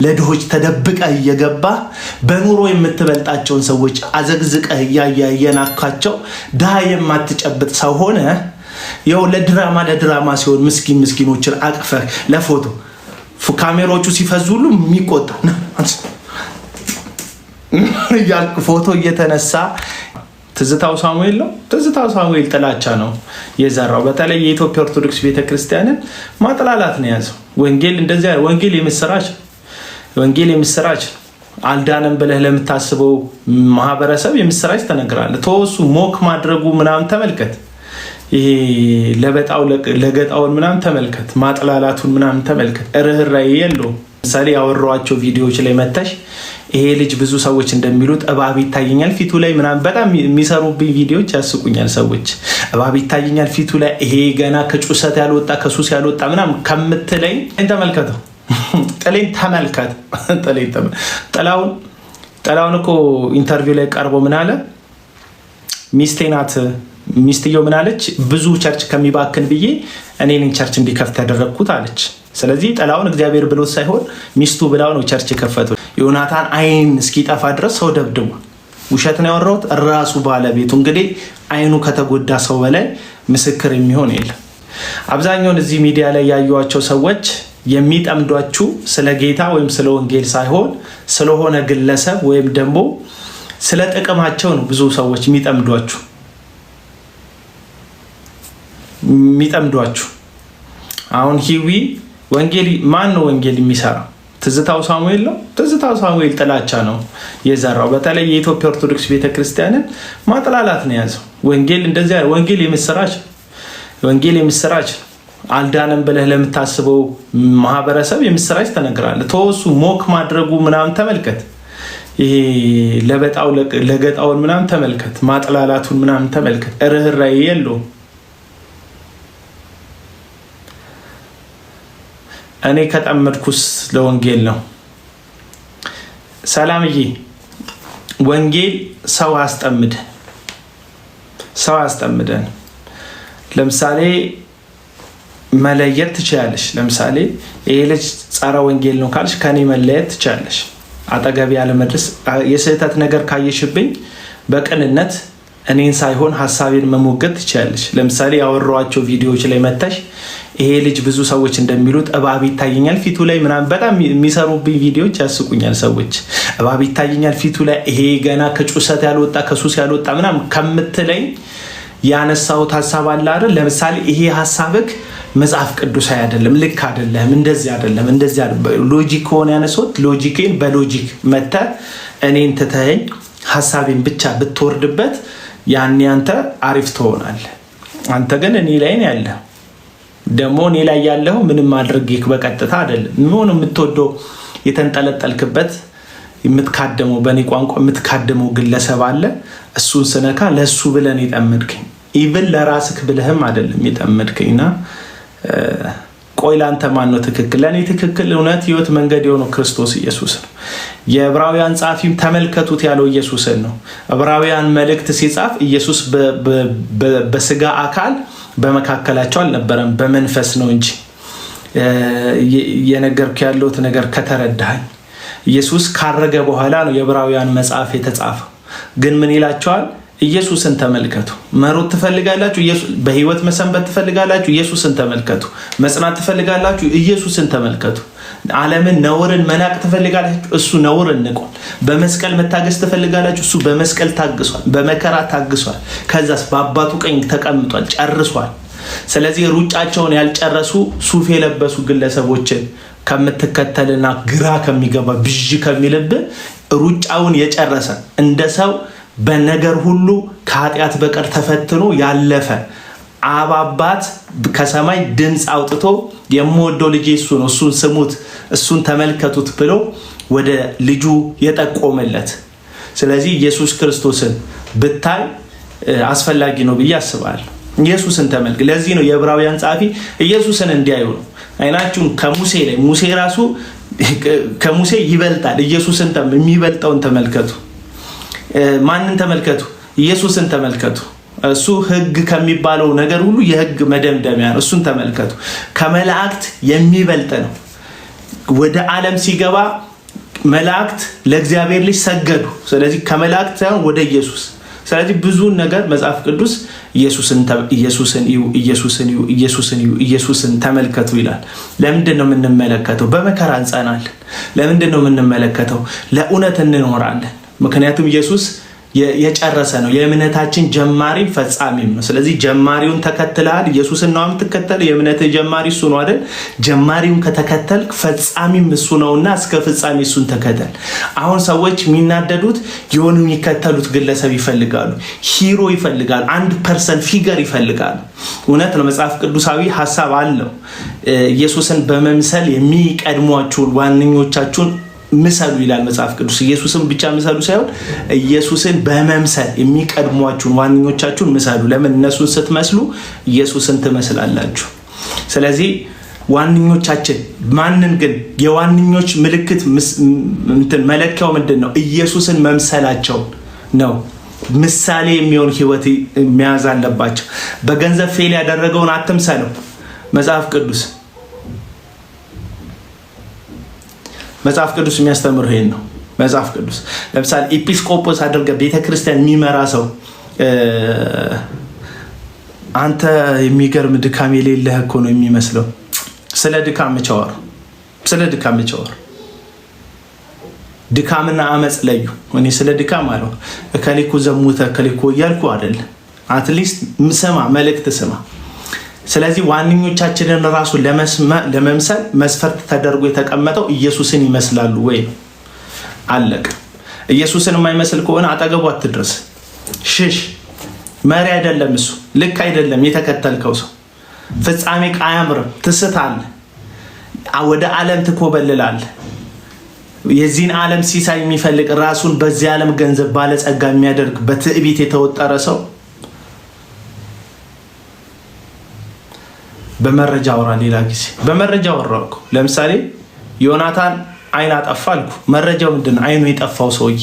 ለድሆች ተደብቀህ እየገባ በኑሮ የምትበልጣቸውን ሰዎች አዘግዝቀህ እያየናካቸው ድሃ የማትጨብጥ ሰው ሆነ ያው ለድራማ ሲሆን ምስኪኖችን አቅፈህ ለፎቶ ካሜራዎቹ ሲፈዙ ሁሉ የሚቆጣ ያልክ ፎቶ እየተነሳ ትዝታው ሳሙኤል ነው። ትዝታው ሳሙኤል ጥላቻ ነው የዘራው። በተለይ የኢትዮጵያ ኦርቶዶክስ ቤተክርስቲያንን ማጥላላት ነው ያዘው። ወንጌል እንደዚያ ወንጌል የምስራች አልዳንም ብለህ ለምታስበው ማህበረሰብ የምስራች ተነግራለህ። ተወሱ ሞክ ማድረጉ ምናምን ተመልከት። ይሄ ለገጣውን ምናምን ተመልከት። ማጥላላቱን ምናምን ተመልከት። ርህራሄ የለውም። ምሳሌ ያወራኋቸው ቪዲዮዎች ላይ መተሽ ይሄ ልጅ ብዙ ሰዎች እንደሚሉት እባብ ይታየኛል ፊቱ ላይ ምናምን በጣም የሚሰሩብኝ ቪዲዮዎች ያስቁኛል። ሰዎች እባብ ይታየኛል ፊቱ ላይ ይሄ ገና ከጩሰት ያልወጣ ከሱስ ያልወጣ ምናምን ከምትለኝ ተመልከተው። ጥሌን ተመልከት። ጥላውን እኮ ኢንተርቪው ላይ ቀርቦ ምን አለ? ሚስቴ ናት። ሚስትየው ምን አለች? ብዙ ቸርች ከሚባክን ብዬ እኔን ቸርች እንዲከፍት ያደረግኩት አለች። ስለዚህ ጥላውን እግዚአብሔር ብሎት ሳይሆን ሚስቱ ብላው ነው ቸርች የከፈተው። ዮናታን አይን እስኪጠፋ ድረስ ሰው ደብድቧል። ውሸት ነው ያወራሁት። ራሱ ባለቤቱ እንግዲህ አይኑ ከተጎዳ ሰው በላይ ምስክር የሚሆን የለም። አብዛኛውን እዚህ ሚዲያ ላይ ያዩዋቸው ሰዎች የሚጠምዷችሁ ስለ ጌታ ወይም ስለ ወንጌል ሳይሆን ስለሆነ ግለሰብ ወይም ደግሞ ስለ ጥቅማቸው ነው። ብዙ ሰዎች የሚጠምዷችሁ አሁን ሂዊ ወንጌል ማን ነው ወንጌል የሚሰራ? ትዝታው ሳሙኤል ነው። ትዝታው ሳሙኤል ጥላቻ ነው የዘራው። በተለይ የኢትዮጵያ ኦርቶዶክስ ቤተክርስቲያንን ማጥላላት ነው ያዘው። ወንጌል እንደዚያ ወንጌል የምስራች አልዳንም ብለህ ለምታስበው ማህበረሰብ የምስራች ተነግራለህ። ተወሱ ሞክ ማድረጉ ምናምን ተመልከት። ይሄ ለገጣውን ምናምን ተመልከት። ማጥላላቱን ምናምን ተመልከት። ርህራሄ የለውም። እኔ ከጠመድኩስ ለወንጌል ነው። ሰላምዬ ወንጌል ሰው አስጠምደን ለምሳሌ መለየት ትችላለሽ። ለምሳሌ ይሄ ልጅ ጸረ ወንጌል ነው ካልሽ ከኔ መለየት ትችላለሽ። አጠገብ ያለ መድረስ የስህተት ነገር ካየሽብኝ በቅንነት እኔን ሳይሆን ሐሳቤን መሞገት ትችላለሽ። ለምሳሌ ያወራኋቸው ቪዲዮዎች ላይ መተሽ ይሄ ልጅ ብዙ ሰዎች እንደሚሉት እባብ ይታየኛል ፊቱ ላይ ምናምን በጣም የሚሰሩብኝ ቪዲዮዎች ያስቁኛል። ሰዎች እባብ ይታየኛል ፊቱ ላይ ይሄ ገና ከጩሰት ያልወጣ ከሱስ ያልወጣ ምናምን ከምትለኝ ያነሳሁት ሐሳብ አለ አይደል? ለምሳሌ ይሄ ሐሳብክ መጽሐፍ ቅዱሳዊ አይደለም፣ ልክ አይደለም፣ እንደዚህ አይደለም፣ እንደዚህ ሎጂክ ሆነ ያነሳሁት ሎጂኬን በሎጂክ መተ እኔን ትተኸኝ ሐሳቤን ብቻ ብትወርድበት ያኔ አንተ አሪፍ ትሆናለህ። አንተ ግን እኔ ላይ ነው ያለው። ደግሞ እኔ ላይ ያለው ምንም ማድረግክ በቀጥታ አይደለም። ምን የምትወደው የተንጠለጠልክበት የምትካደመው በእኔ ቋንቋ የምትካደመው ግለሰብ አለ። እሱን ስነካ ለሱ ብለን የጠመድከኝ ኢቭን ለራስክ ብለህም አይደለም የጠመድከኝና ቆይ ላንተ ማን ነው ትክክል? ለኔ ትክክል እውነት ህይወት መንገድ የሆነው ክርስቶስ ኢየሱስ ነው። የዕብራውያን ጻፊም ተመልከቱት ያለው ኢየሱስን ነው። ዕብራውያን መልእክት ሲጻፍ ኢየሱስ በስጋ አካል በመካከላቸው አልነበረም፣ በመንፈስ ነው እንጂ የነገርኩ ያለውት ነገር ከተረዳኸኝ ኢየሱስ ካረገ በኋላ ነው የዕብራውያን መጽሐፍ የተጻፈው። ግን ምን ይላቸዋል? ኢየሱስን ተመልከቱ። መሮት ትፈልጋላችሁ? በህይወት መሰንበት ትፈልጋላችሁ? ኢየሱስን ተመልከቱ። መጽናት ትፈልጋላችሁ? ኢየሱስን ተመልከቱ። ዓለምን ነውርን መናቅ ትፈልጋላችሁ? እሱ ነውርን ንቋል። በመስቀል መታገስ ትፈልጋላችሁ? እሱ በመስቀል ታግሷል፣ በመከራ ታግሷል። ከዛስ በአባቱ ቀኝ ተቀምጧል፣ ጨርሷል። ስለዚህ ሩጫቸውን ያልጨረሱ ሱፍ የለበሱ ግለሰቦችን ከምትከተልና ግራ ከሚገባ ብዥ ከሚልብ ሩጫውን የጨረሰ እንደ ሰው በነገር ሁሉ ከኃጢአት በቀር ተፈትኖ ያለፈ አባባት ከሰማይ ድምፅ አውጥቶ የምወደው ልጄ እሱ ነው፣ እሱን ስሙት፣ እሱን ተመልከቱት ብሎ ወደ ልጁ የጠቆመለት። ስለዚህ ኢየሱስ ክርስቶስን ብታይ አስፈላጊ ነው ብዬ አስባለሁ። ኢየሱስን ተመልክ። ለዚህ ነው የዕብራውያን ጻፊ ኢየሱስን እንዲያዩ ነው። አይናችሁን ከሙሴ ላይ ሙሴ ራሱ ከሙሴ ይበልጣል። ኢየሱስን የሚበልጠውን ተመልከቱ። ማንን ተመልከቱ? ኢየሱስን ተመልከቱ። እሱ ህግ ከሚባለው ነገር ሁሉ የህግ መደምደሚያ ነው። እሱን ተመልከቱ። ከመላእክት የሚበልጥ ነው። ወደ ዓለም ሲገባ መላእክት ለእግዚአብሔር ልጅ ሰገዱ። ስለዚህ ከመላእክት ሳይሆን ወደ ኢየሱስ። ስለዚህ ብዙን ነገር መጽሐፍ ቅዱስ ኢየሱስን ተመልከቱ ይላል። ለምንድን ነው የምንመለከተው? በመከራ እንጸናለን። ለምንድን ነው የምንመለከተው? ለእውነት እንኖራለን። ምክንያቱም ኢየሱስ የጨረሰ ነው። የእምነታችን ጀማሪ ፈጻሚም ነው። ስለዚህ ጀማሪውን ተከትለሃል። ኢየሱስን ነው የምትከተል። የእምነት ጀማሪ እሱ ነው አይደል? ጀማሪውን ከተከተል ፈጻሚም እሱ ነውና እስከ ፍጻሜ እሱን ተከተል። አሁን ሰዎች የሚናደዱት የሆኑ የሚከተሉት ግለሰብ ይፈልጋሉ፣ ሂሮ ይፈልጋሉ፣ አንድ ፐርሰን ፊገር ይፈልጋሉ። እውነት ነው፣ መጽሐፍ ቅዱሳዊ ሀሳብ አለው። ኢየሱስን በመምሰል የሚቀድሟችሁን ዋነኞቻችሁን ምሰሉ ይላል መጽሐፍ ቅዱስ። ኢየሱስን ብቻ ምሰሉ ሳይሆን ኢየሱስን በመምሰል የሚቀድሟችሁን ዋነኞቻችሁን ምሰሉ። ለምን? እነሱን ስትመስሉ ኢየሱስን ትመስላላችሁ። ስለዚህ ዋነኞቻችን ማንን ግን? የዋነኞች ምልክት መለኪያው ምንድን ነው? ኢየሱስን መምሰላቸው ነው። ምሳሌ የሚሆን ህይወት መያዝ አለባቸው። በገንዘብ ፌል ያደረገውን አትምሰለው። መጽሐፍ ቅዱስ የሚያስተምር ይሄን ነው። መጽሐፍ ቅዱስ ለምሳሌ ኤጲስቆጶስ አድርገ ቤተክርስቲያን የሚመራ ሰው አንተ የሚገርም ድካም የሌለህ እኮ ነው የሚመስለው። ስለ ድካም ቸወር ድካምና አመፅ ለዩ። እኔ ስለ ድካም አለው እከሌኮ ዘሙተ እከሌኮ እያልኩ አይደለም። አትሊስት ስማ፣ መልእክት ስማ። ስለዚህ ዋነኞቻችንን ራሱ ለመምሰል መስፈርት ተደርጎ የተቀመጠው ኢየሱስን ይመስላሉ ወይ ነው። አለቀ። ኢየሱስን የማይመስል ከሆነ አጠገቡ አትድረስ፣ ሽሽ። መሪ አይደለም እሱ፣ ልክ አይደለም የተከተልከው ሰው። ፍጻሜ አያምርም፣ ትስታለህ፣ ወደ ዓለም ትኮበልላለህ። የዚህን ዓለም ሲሳይ የሚፈልግ ራሱን በዚህ ዓለም ገንዘብ ባለጸጋ የሚያደርግ በትዕቢት የተወጠረ ሰው በመረጃ አውራ። ሌላ ጊዜ በመረጃ አወራሁ እኮ። ለምሳሌ ዮናታን አይን አጠፋ አልኩ። መረጃው ምንድን ነው? አይኑ የጠፋው ሰውዬ፣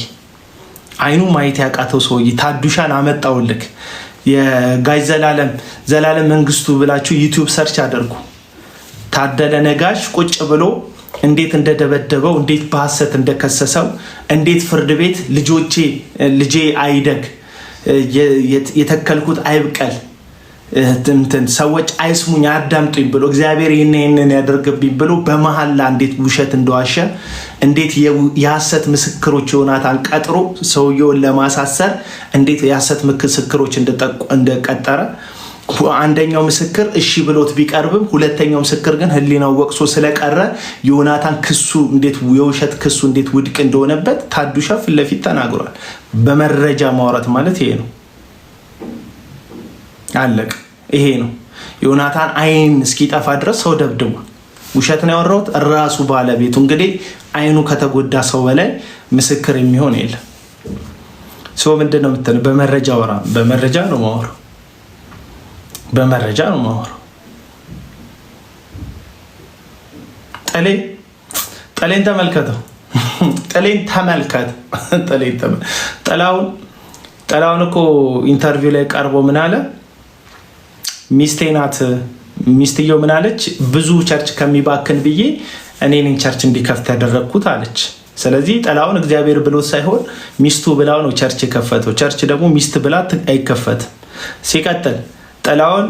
አይኑ ማየት ያቃተው ሰውዬ ታዱሻን አመጣውልክ። የጋሽ ዘላለም መንግስቱ ብላችሁ ዩቲዩብ ሰርች አድርጉ። ታደለ ነጋሽ ቁጭ ብሎ እንዴት እንደደበደበው፣ እንዴት በሐሰት እንደከሰሰው፣ እንዴት ፍርድ ቤት ልጄ አይደግ፣ የተከልኩት አይብቀል፣ ሰዎች አይስሙኝ አዳምጡኝ ብሎ እግዚአብሔር ይህንን ያደርግብኝ ብሎ በመሐላ እንዴት ውሸት እንደዋሸ፣ እንዴት የሐሰት ምስክሮች ዮናታን ቀጥሮ ሰውየውን ለማሳሰር እንዴት የሐሰት ምስክሮች እንደቀጠረ፣ አንደኛው ምስክር እሺ ብሎት ቢቀርብም ሁለተኛው ምስክር ግን ህሊናው ወቅሶ ስለቀረ ዮናታን ክሱ እንዴት የውሸት ክሱ እንዴት ውድቅ እንደሆነበት ታዱሻ ፊት ለፊት ተናግሯል። በመረጃ ማውራት ማለት ይሄ ነው። አለቅ። ይሄ ነው። ዮናታን አይን እስኪጠፋ ድረስ ሰው ደብድቧል። ውሸት ነው ያወራሁት። ራሱ ባለቤቱ እንግዲህ አይኑ ከተጎዳ ሰው በላይ ምስክር የሚሆን የለም። ሰው ምንድነው የምትለው? በመረጃ ወራ። በመረጃ ነው ማወራው። ጠሌን ተመልከተው። ጠላውን እኮ ኢንተርቪው ላይ ቀርቦ ምን አለ? ሚስቴ ናት። ሚስትየው ምን አለች? ብዙ ቸርች ከሚባክን ብዬ እኔን ቸርች እንዲከፍት ያደረግኩት አለች። ስለዚህ ጠላውን እግዚአብሔር ብሎ ሳይሆን ሚስቱ ብላው ነው ቸርች የከፈተው። ቸርች ደግሞ ሚስት ብላ አይከፈትም። ሲቀጥል ጠላውን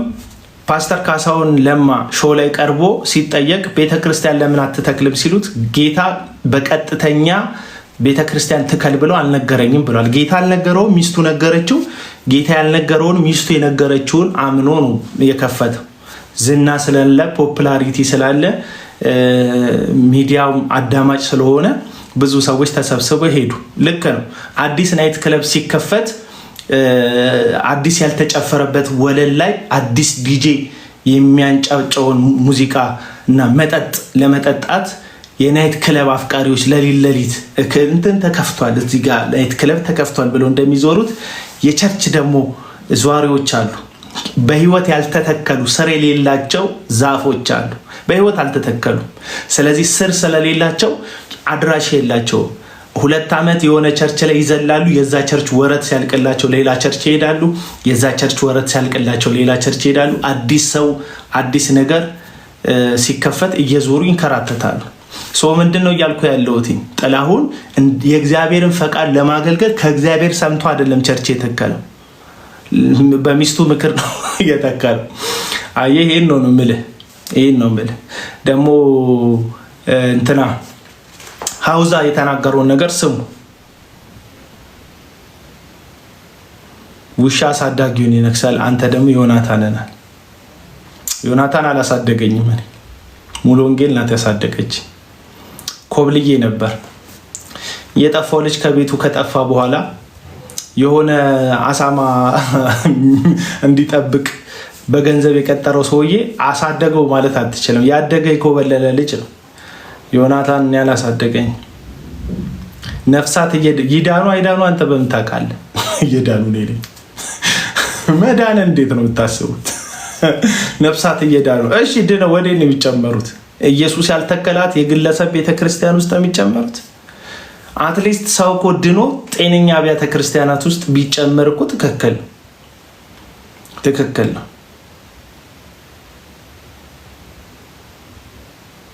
ፓስተር ካሳሁን ለማ ሾው ላይ ቀርቦ ሲጠየቅ ቤተክርስቲያን ለምን አትተክልም ሲሉት ጌታ በቀጥተኛ ቤተክርስቲያን ትከል ብሎ አልነገረኝም ብሏል። ጌታ አልነገረውም፣ ሚስቱ ነገረችው። ጌታ ያልነገረውን ሚስቱ የነገረችውን አምኖ ነው የከፈተው። ዝና ስለሌለ፣ ፖፑላሪቲ ስላለ፣ ሚዲያው አዳማጭ ስለሆነ ብዙ ሰዎች ተሰብስበው ሄዱ። ልክ ነው። አዲስ ናይት ክለብ ሲከፈት አዲስ ያልተጨፈረበት ወለል ላይ አዲስ ዲጄ የሚያንጫጫውን ሙዚቃ እና መጠጥ ለመጠጣት የናይት ክለብ አፍቃሪዎች ለሊት እንትን ተከፍቷል፣ እዚህ ጋር ናይት ክለብ ተከፍቷል ብለው እንደሚዞሩት የቸርች ደግሞ ዟሪዎች አሉ። በህይወት ያልተተከሉ ስር የሌላቸው ዛፎች አሉ። በህይወት አልተተከሉም። ስለዚህ ስር ስለሌላቸው አድራሽ የላቸውም። 2 ዓመት የሆነ ቸርች ላይ ይዘላሉ። የዛ ቸርች ወረት ሲያልቅላቸው ሌላ ቸርች ይሄዳሉ። የዛ ቸርች ወረት ሲያልቅላቸው ሌላ ቸርች ይሄዳሉ። አዲስ ሰው አዲስ ነገር ሲከፈት እየዞሩ ይንከራተታሉ። ምንድነው እያልኩ ያለሁት? ጥላሁን የእግዚአብሔርን ፈቃድ ለማገልገል ከእግዚአብሔር ሰምቶ አይደለም ቸርች የተከለው፣ በሚስቱ ምክር ነው የተከለው። አየህ፣ ይሄን ነው የምልህ። ደግሞ እንትና ሀውዛ የተናገረውን ነገር ስሙ። ውሻ አሳዳጊውን ይነክሳል፣ አንተ ደግሞ ዮናታን ነህ። ዮናታን አላሳደገኝም፣ እኔ ሙሉ ወንጌል ናት ያሳደገች። ኮብልዬ ነበር። የጠፋው ልጅ ከቤቱ ከጠፋ በኋላ የሆነ አሳማ እንዲጠብቅ በገንዘብ የቀጠረው ሰውዬ አሳደገው ማለት አትችልም። ያደገ የኮበለለ ልጅ ነው። ዮናታን ያላሳደገኝ። ነፍሳት ይዳኑ አይዳኑ አንተ በምን ታውቃለህ? እየዳኑ ነው። መዳን እንዴት ነው የምታስቡት? ነፍሳት እየዳኑ እሺ፣ ድነው ወዴት ነው የሚጨመሩት? ኢየሱስ ያልተከላት የግለሰብ ቤተክርስቲያን ውስጥ ነው የሚጨመሩት። አትሊስት ሰው እኮ ድኖ ጤነኛ አብያተ ክርስቲያናት ውስጥ ቢጨመር እኮ ትክክል ነው።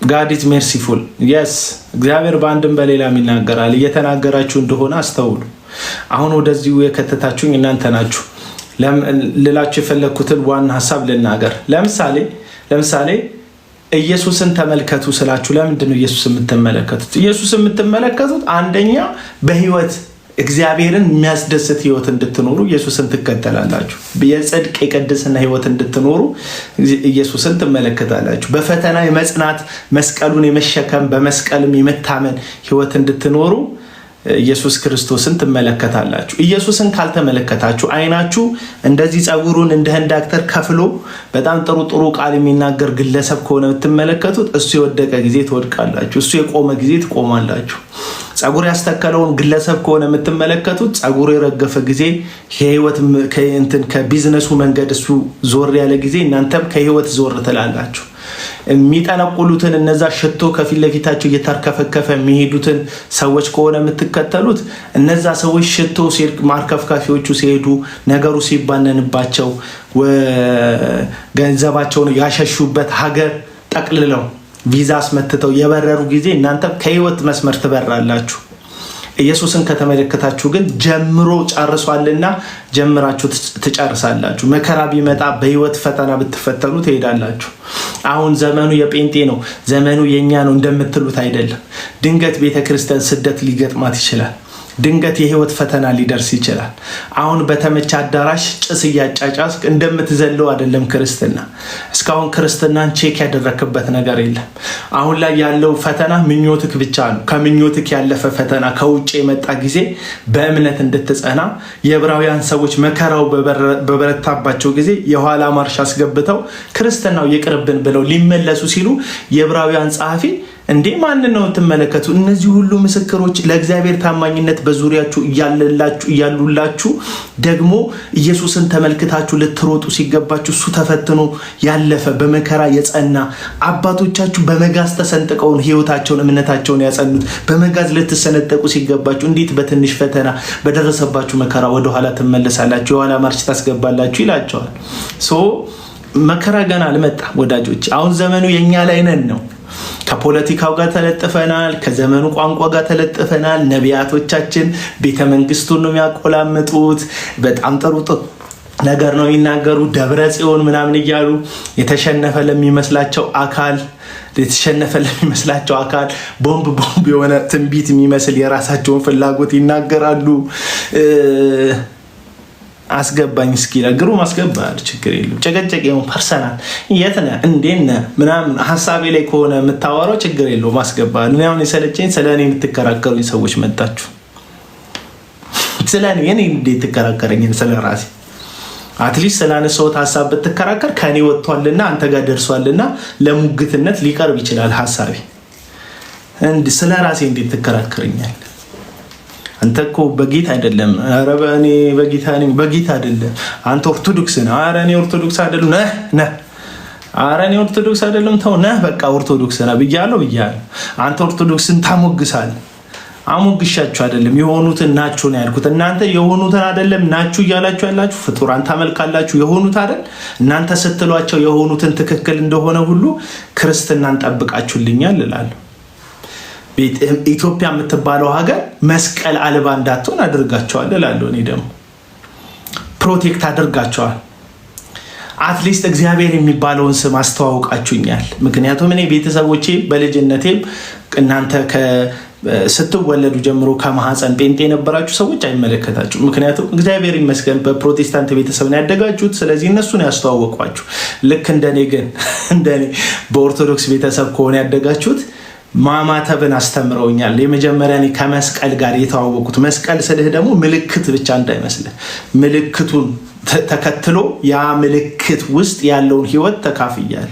God is merciful. Yes, እግዚአብሔር በአንድም በሌላም ይናገራል። እየተናገራችሁ እንደሆነ አስተውሉ። አሁን ወደዚሁ የከተታችሁኝ እናንተ ናችሁ። ልላችሁ የፈለግኩትን ዋና ሀሳብ ልናገር። ለምሳሌ ኢየሱስን ተመልከቱ ስላችሁ፣ ለምንድን ነው ኢየሱስ የምትመለከቱት? ኢየሱስ የምትመለከቱት አንደኛ በህይወት እግዚአብሔርን የሚያስደስት ህይወት እንድትኖሩ ኢየሱስን ትከተላላችሁ። የጽድቅ የቅድስና ህይወት እንድትኖሩ ኢየሱስን ትመለከታላችሁ። በፈተና የመጽናት መስቀሉን የመሸከም በመስቀልም የመታመን ህይወት እንድትኖሩ ኢየሱስ ክርስቶስን ትመለከታላችሁ። ኢየሱስን ካልተመለከታችሁ አይናችሁ እንደዚህ ጸጉሩን እንደ ህንድ አክተር ከፍሎ በጣም ጥሩ ቃል የሚናገር ግለሰብ ከሆነ የምትመለከቱት እሱ የወደቀ ጊዜ ትወድቃላችሁ፣ እሱ የቆመ ጊዜ ትቆማላችሁ። ጸጉር ያስተከለውን ግለሰብ ከሆነ የምትመለከቱት ጸጉሩ የረገፈ ጊዜ ከቢዝነሱ መንገድ እሱ ዞር ያለ ጊዜ እናንተም ከህይወት ዞር ትላላችሁ። የሚጠነቁሉትን እነዛ ሽቶ ከፊት ለፊታቸው እየተርከፈከፈ የሚሄዱትን ሰዎች ከሆነ የምትከተሉት እነዛ ሰዎች ሽቶ ማርከፍካፊዎቹ ሲሄዱ ነገሩ ሲባነንባቸው ገንዘባቸውን ያሸሹበት ሀገር ጠቅልለው ቪዛ አስመትተው የበረሩ ጊዜ እናንተ ከህይወት መስመር ትበራላችሁ። ኢየሱስን ከተመለከታችሁ ግን ጀምሮ ጨርሷልና ጀምራችሁ ትጨርሳላችሁ። መከራ ቢመጣ በህይወት ፈተና ብትፈተኑ ትሄዳላችሁ። አሁን ዘመኑ የጴንጤ ነው፣ ዘመኑ የኛ ነው እንደምትሉት አይደለም። ድንገት ቤተክርስቲያን ስደት ሊገጥማት ይችላል። ድንገት የህይወት ፈተና ሊደርስ ይችላል። አሁን በተመቻ አዳራሽ ጭስ እያጫጫስ እንደምትዘለው አይደለም ክርስትና። እስካሁን ክርስትናን ቼክ ያደረክበት ነገር የለም። አሁን ላይ ያለው ፈተና ምኞትክ ብቻ ነው። ከምኞትክ ያለፈ ፈተና ከውጭ የመጣ ጊዜ በእምነት እንድትጸና የዕብራውያን ሰዎች መከራው በበረታባቸው ጊዜ የኋላ ማርሽ አስገብተው ክርስትናው ይቅርብን ብለው ሊመለሱ ሲሉ የዕብራውያን ጸሐፊ እንዴ ማን ነው ተመለከቱ? እነዚህ ሁሉ ምስክሮች ለእግዚአብሔር ታማኝነት በዙሪያችሁ እያሉላችሁ ደግሞ ኢየሱስን ተመልክታችሁ ልትሮጡ ሲገባችሁ እሱ ተፈትኖ ያለፈ በመከራ የጸና አባቶቻችሁ በመጋዝ ተሰንጥቀው ህይወታቸውን እምነታቸውን ያጸኑት በመጋዝ ልትሰነጠቁ ሲገባችሁ እንዴት በትንሽ ፈተና በደረሰባችሁ መከራ ወደ ኋላ ትመለሳላችሁ? የኋላ ማርሽ ታስገባላችሁ ይላቸዋል። መከራ ገና አልመጣም ወዳጆች። አሁን ዘመኑ የኛ ላይ ነን ነው። ከፖለቲካው ጋር ተለጥፈናል፣ ከዘመኑ ቋንቋ ጋር ተለጥፈናል። ነቢያቶቻችን ቤተ መንግስቱን ነው የሚያቆላምጡት። በጣም ጥሩ ነገር ነው የሚናገሩ፣ ደብረ ጽዮን ምናምን እያሉ የተሸነፈ ለሚመስላቸው አካል ቦምብ የሆነ ትንቢት የሚመስል የራሳቸውን ፍላጎት ይናገራሉ። አስገባኝ እስኪ ለግሩ ማስገባል ችግር የለም። ጨቀጨቀው ፐርሰናል የት ነህ እንዴት ነህ ምናምን ሐሳቤ ላይ ከሆነ የምታወራው ችግር የለውም ማስገባል። እኔ አሁን የሰለቸኝ ስለኔ የምትከራከሩኝ ሰዎች መጣችሁ። ስለኔ እኔ እንዴት ትከራከረኝ? ስለራሴ አትሊስት ስላነሳሁት ሐሳብ ብትከራከር ከኔ ወጥቷልና አንተ ጋር ደርሷልና ለሙግትነት ሊቀርብ ይችላል ሐሳቤ። እንዴ ስለራሴ እንዴት ትከራከረኛለህ? አንተ እኮ በጌታ አይደለም። ኧረ እኔ በጌታ አይደለም። አንተ ኦርቶዶክስ ነህ። ኧረ እኔ ኦርቶዶክስ አይደለም ነህ። ኧረ እኔ ኦርቶዶክስ አይደለም ተው ነህ። በቃ ኦርቶዶክስ ነህ ብያለሁ። አንተ ኦርቶዶክስን ታሞግሳለህ። አሞግሻችሁ አይደለም የሆኑትን ናችሁ ነው ያልኩት። እናንተ የሆኑትን አይደለም ናችሁ እያላችሁ ያላችሁ ፍጡራን ታመልካላችሁ። የሆኑት አይደል እናንተ ስትሏቸው የሆኑትን ትክክል እንደሆነ ሁሉ ክርስትናን ጠብቃችሁልኛል እላለሁ። ኢትዮጵያ የምትባለው ሀገር መስቀል አልባ እንዳትሆን አድርጋቸዋል እላለሁ። እኔ ደግሞ ፕሮቴክት አድርጋቸዋል። አትሊስት እግዚአብሔር የሚባለውን ስም አስተዋውቃችሁኛል። ምክንያቱም እኔ ቤተሰቦቼ በልጅነቴም እናንተ ስትወለዱ ጀምሮ ከማህፀን ጴንጤ የነበራችሁ ሰዎች አይመለከታችሁ። ምክንያቱም እግዚአብሔር ይመስገን በፕሮቴስታንት ቤተሰብ ነው ያደጋችሁት። ስለዚህ እነሱን ያስተዋወቋችሁ። ልክ እንደኔ ግን እንደኔ በኦርቶዶክስ ቤተሰብ ከሆነ ያደጋችሁት ማማተብን አስተምረውኛል። የመጀመሪያ እኔ ከመስቀል ጋር የተዋወቁት መስቀል ስልህ ደግሞ ምልክት ብቻ እንዳይመስልህ ምልክቱን ተከትሎ ያ ምልክት ውስጥ ያለውን ህይወት ተካፍያል።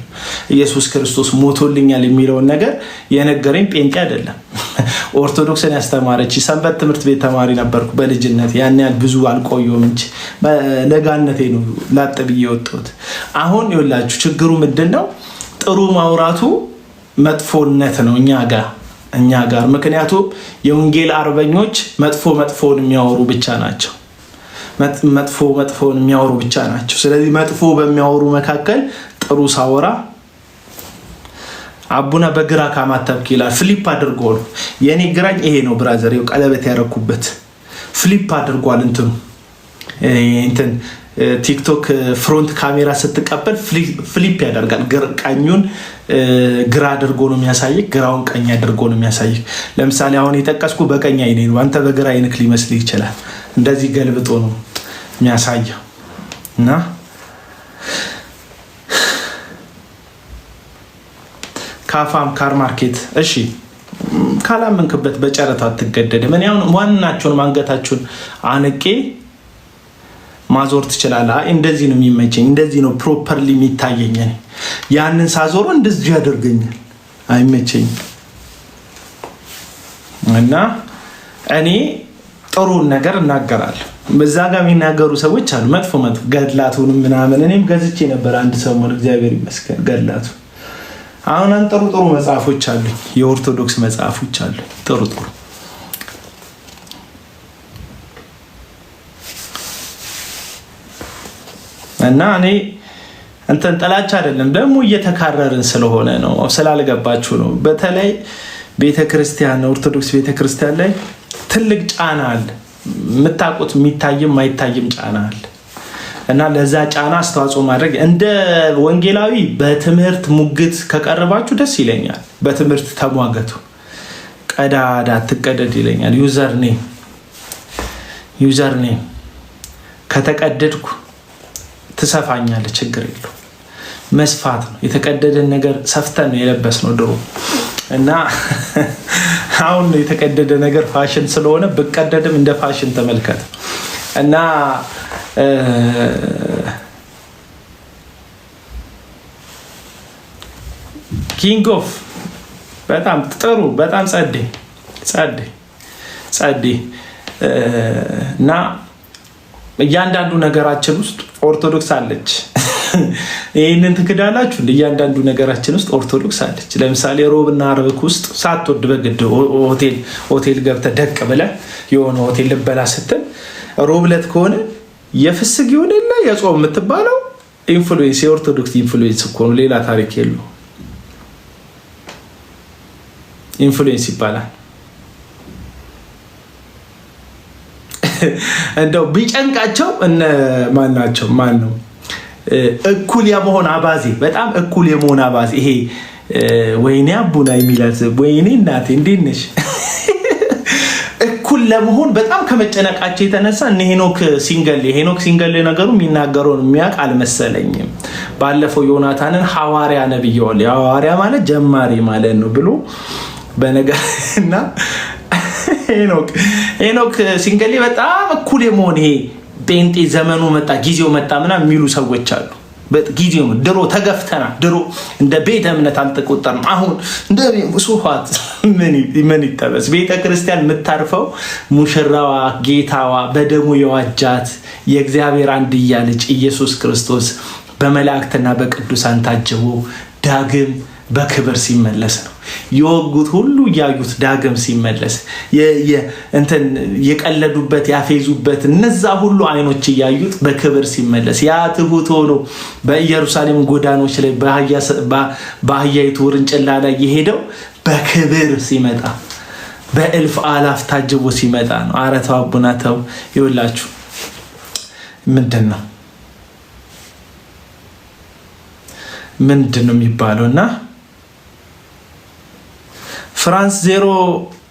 ኢየሱስ ክርስቶስ ሞቶልኛል የሚለውን ነገር የነገረኝ ጴንጤ አይደለም፣ ኦርቶዶክስን ያስተማረች ሰንበት ትምህርት ቤት ተማሪ ነበርኩ በልጅነት። ያን ያህል ብዙ አልቆየሁም እንጂ ለጋነቴ ነው ላጥ ብዬ የወጣሁት። አሁን ይኸውላችሁ ችግሩ ምንድን ነው? ጥሩ ማውራቱ መጥፎነት ነው እኛ ጋር። ምክንያቱም የወንጌል አርበኞች መጥፎን የሚያወሩ ብቻ ናቸው። መጥፎን የሚያወሩ ብቻ ናቸው። ስለዚህ መጥፎ በሚያወሩ መካከል ጥሩ ሳወራ አቡና በግራ ካማተብክ ይላል። ፍሊፕ አድርጎ ነው የኔ ግራኝ ይሄ ነው ብራዘር። ይኸው ቀለበት ያረኩበት ፍሊፕ አድርጓል። እንትን ቲክቶክ ፍሮንት ካሜራ ስትቀበል ፍሊፕ ያደርጋል። ቀኙን ግራ አድርጎ ነው የሚያሳይክ፣ ግራውን ቀኝ አድርጎ ነው የሚያሳይክ። ለምሳሌ አሁን የጠቀስኩ በቀኝ አይኔ ነው፣ አንተ በግራ አይንክ ሊመስልህ ይችላል። እንደዚህ ገልብጦ ነው የሚያሳየው። እና ካፋም ካር ማርኬት እሺ፣ ካላመንክበት በጨረታ አትገደድም። እኔ አሁን ዋናቸውን ማንገታችሁን አንቄ ማዞር ትችላለህ። እንደዚህ ነው የሚመቸኝ፣ እንደዚህ ነው ፕሮፐርሊ የሚታየኝ። ያንን ሳዞሮ እንደዚህ ያደርገኛል፣ አይመቸኝም። እና እኔ ጥሩን ነገር እናገራለሁ። በዛ ጋር የሚናገሩ ሰዎች አሉ መጥፎ ገድላቱንም ምናምን። እኔም ገዝቼ ነበር አንድ ሰሞን፣ እግዚአብሔር ይመስገን ገድላቱ። አሁን ጥሩ መጽሐፎች አሉ፣ የኦርቶዶክስ መጽሐፎች አሉ ጥሩ እና እኔ እንትን ጥላቻ አይደለም ደግሞ እየተካረርን ስለሆነ ነው፣ ስላልገባችሁ ነው። በተለይ ቤተክርስቲያን ኦርቶዶክስ ቤተክርስቲያን ላይ ትልቅ ጫና አለ። የምታውቁት የሚታይም ማይታይም ጫና አለ እና ለዛ ጫና አስተዋጽኦ ማድረግ እንደ ወንጌላዊ በትምህርት ሙግት ከቀረባችሁ ደስ ይለኛል። በትምህርት ተሟገቱ። ቀዳዳ አትቀደድ ይለኛል። ዩዘር ኔም ከተቀደድኩ ትሰፋኛለህ፣ ችግር የለው። መስፋት ነው። የተቀደደን ነገር ሰፍተን ነው የለበስነው ድሮ እና አሁን የተቀደደ ነገር ፋሽን ስለሆነ ብቀደድም እንደ ፋሽን ተመልከት። እና ኪንግ ኦፍ በጣም ጥሩ፣ በጣም ጸዴ እና እያንዳንዱ ነገራችን ውስጥ ኦርቶዶክስ አለች። ይህንን ትክዳላችሁ? እያንዳንዱ ነገራችን ውስጥ ኦርቶዶክስ አለች። ለምሳሌ ሮብና አርብክ ውስጥ ሳትወድ በግድ ሆቴል ገብተህ ደቅ ብለህ የሆነ ሆቴል ልበላ ስትል ሮብ ዕለት ከሆነ የፍስግ ይሆንና የጾም የምትባለው ኢንፍሉዌንስ የኦርቶዶክስ ኢንፍሉዌንስ እኮ ነው። ሌላ ታሪክ የለው። ኢንፍሉዌንስ ይባላል። እንደው ቢጨንቃቸው ማን ነው እኩል የመሆን አባዜ፣ በጣም እኩል የመሆን አባዜ። ይሄ ወይኔ አቡና የሚላት ወይኔ እናቴ እንዴት ነሽ እኩል ለመሆን በጣም ከመጨነቃቸው የተነሳ ሄኖክ ሲንገል ነገሩ የሚናገረውን የሚያውቅ አልመሰለኝም። ባለፈው ዮናታንን ሐዋርያ ነብየዋል። ሐዋርያ ማለት ጀማሪ ማለት ነው ብሎ በነገር እና ሄኖክ ሲንገሌ በጣም እኩል የመሆን ይሄ ጴንጤ ዘመኑ መጣ ጊዜው መጣ ምናምን የሚሉ ሰዎች አሉ። ጊዜው ድሮ ተገፍተና ድሮ እንደ ቤተ እምነት አልተቆጠርም። አሁን እንደ ሱፋት ምን ይጠበስ? ቤተ ክርስቲያን የምታርፈው ሙሽራዋ ጌታዋ በደሙ የዋጃት የእግዚአብሔር አንድያ ልጅ ኢየሱስ ክርስቶስ በመላእክትና በቅዱሳን ታጅቦ ዳግም በክብር ሲመለስ ነው። የወጉት ሁሉ እያዩት ዳግም ሲመለስ የቀለዱበት ያፌዙበት እነዛ ሁሉ አይኖች እያዩት በክብር ሲመለስ ያ ትሁት ሆኖ በኢየሩሳሌም ጎዳኖች ላይ በአህያይቱ ውርንጭላ ላይ የሄደው በክብር ሲመጣ በእልፍ አላፍ ታጅቦ ሲመጣ ነው። ኧረ ተው አቡና ተው። ይኸውላችሁ ምንድን ነው የሚባለው እና ፍራንስ 0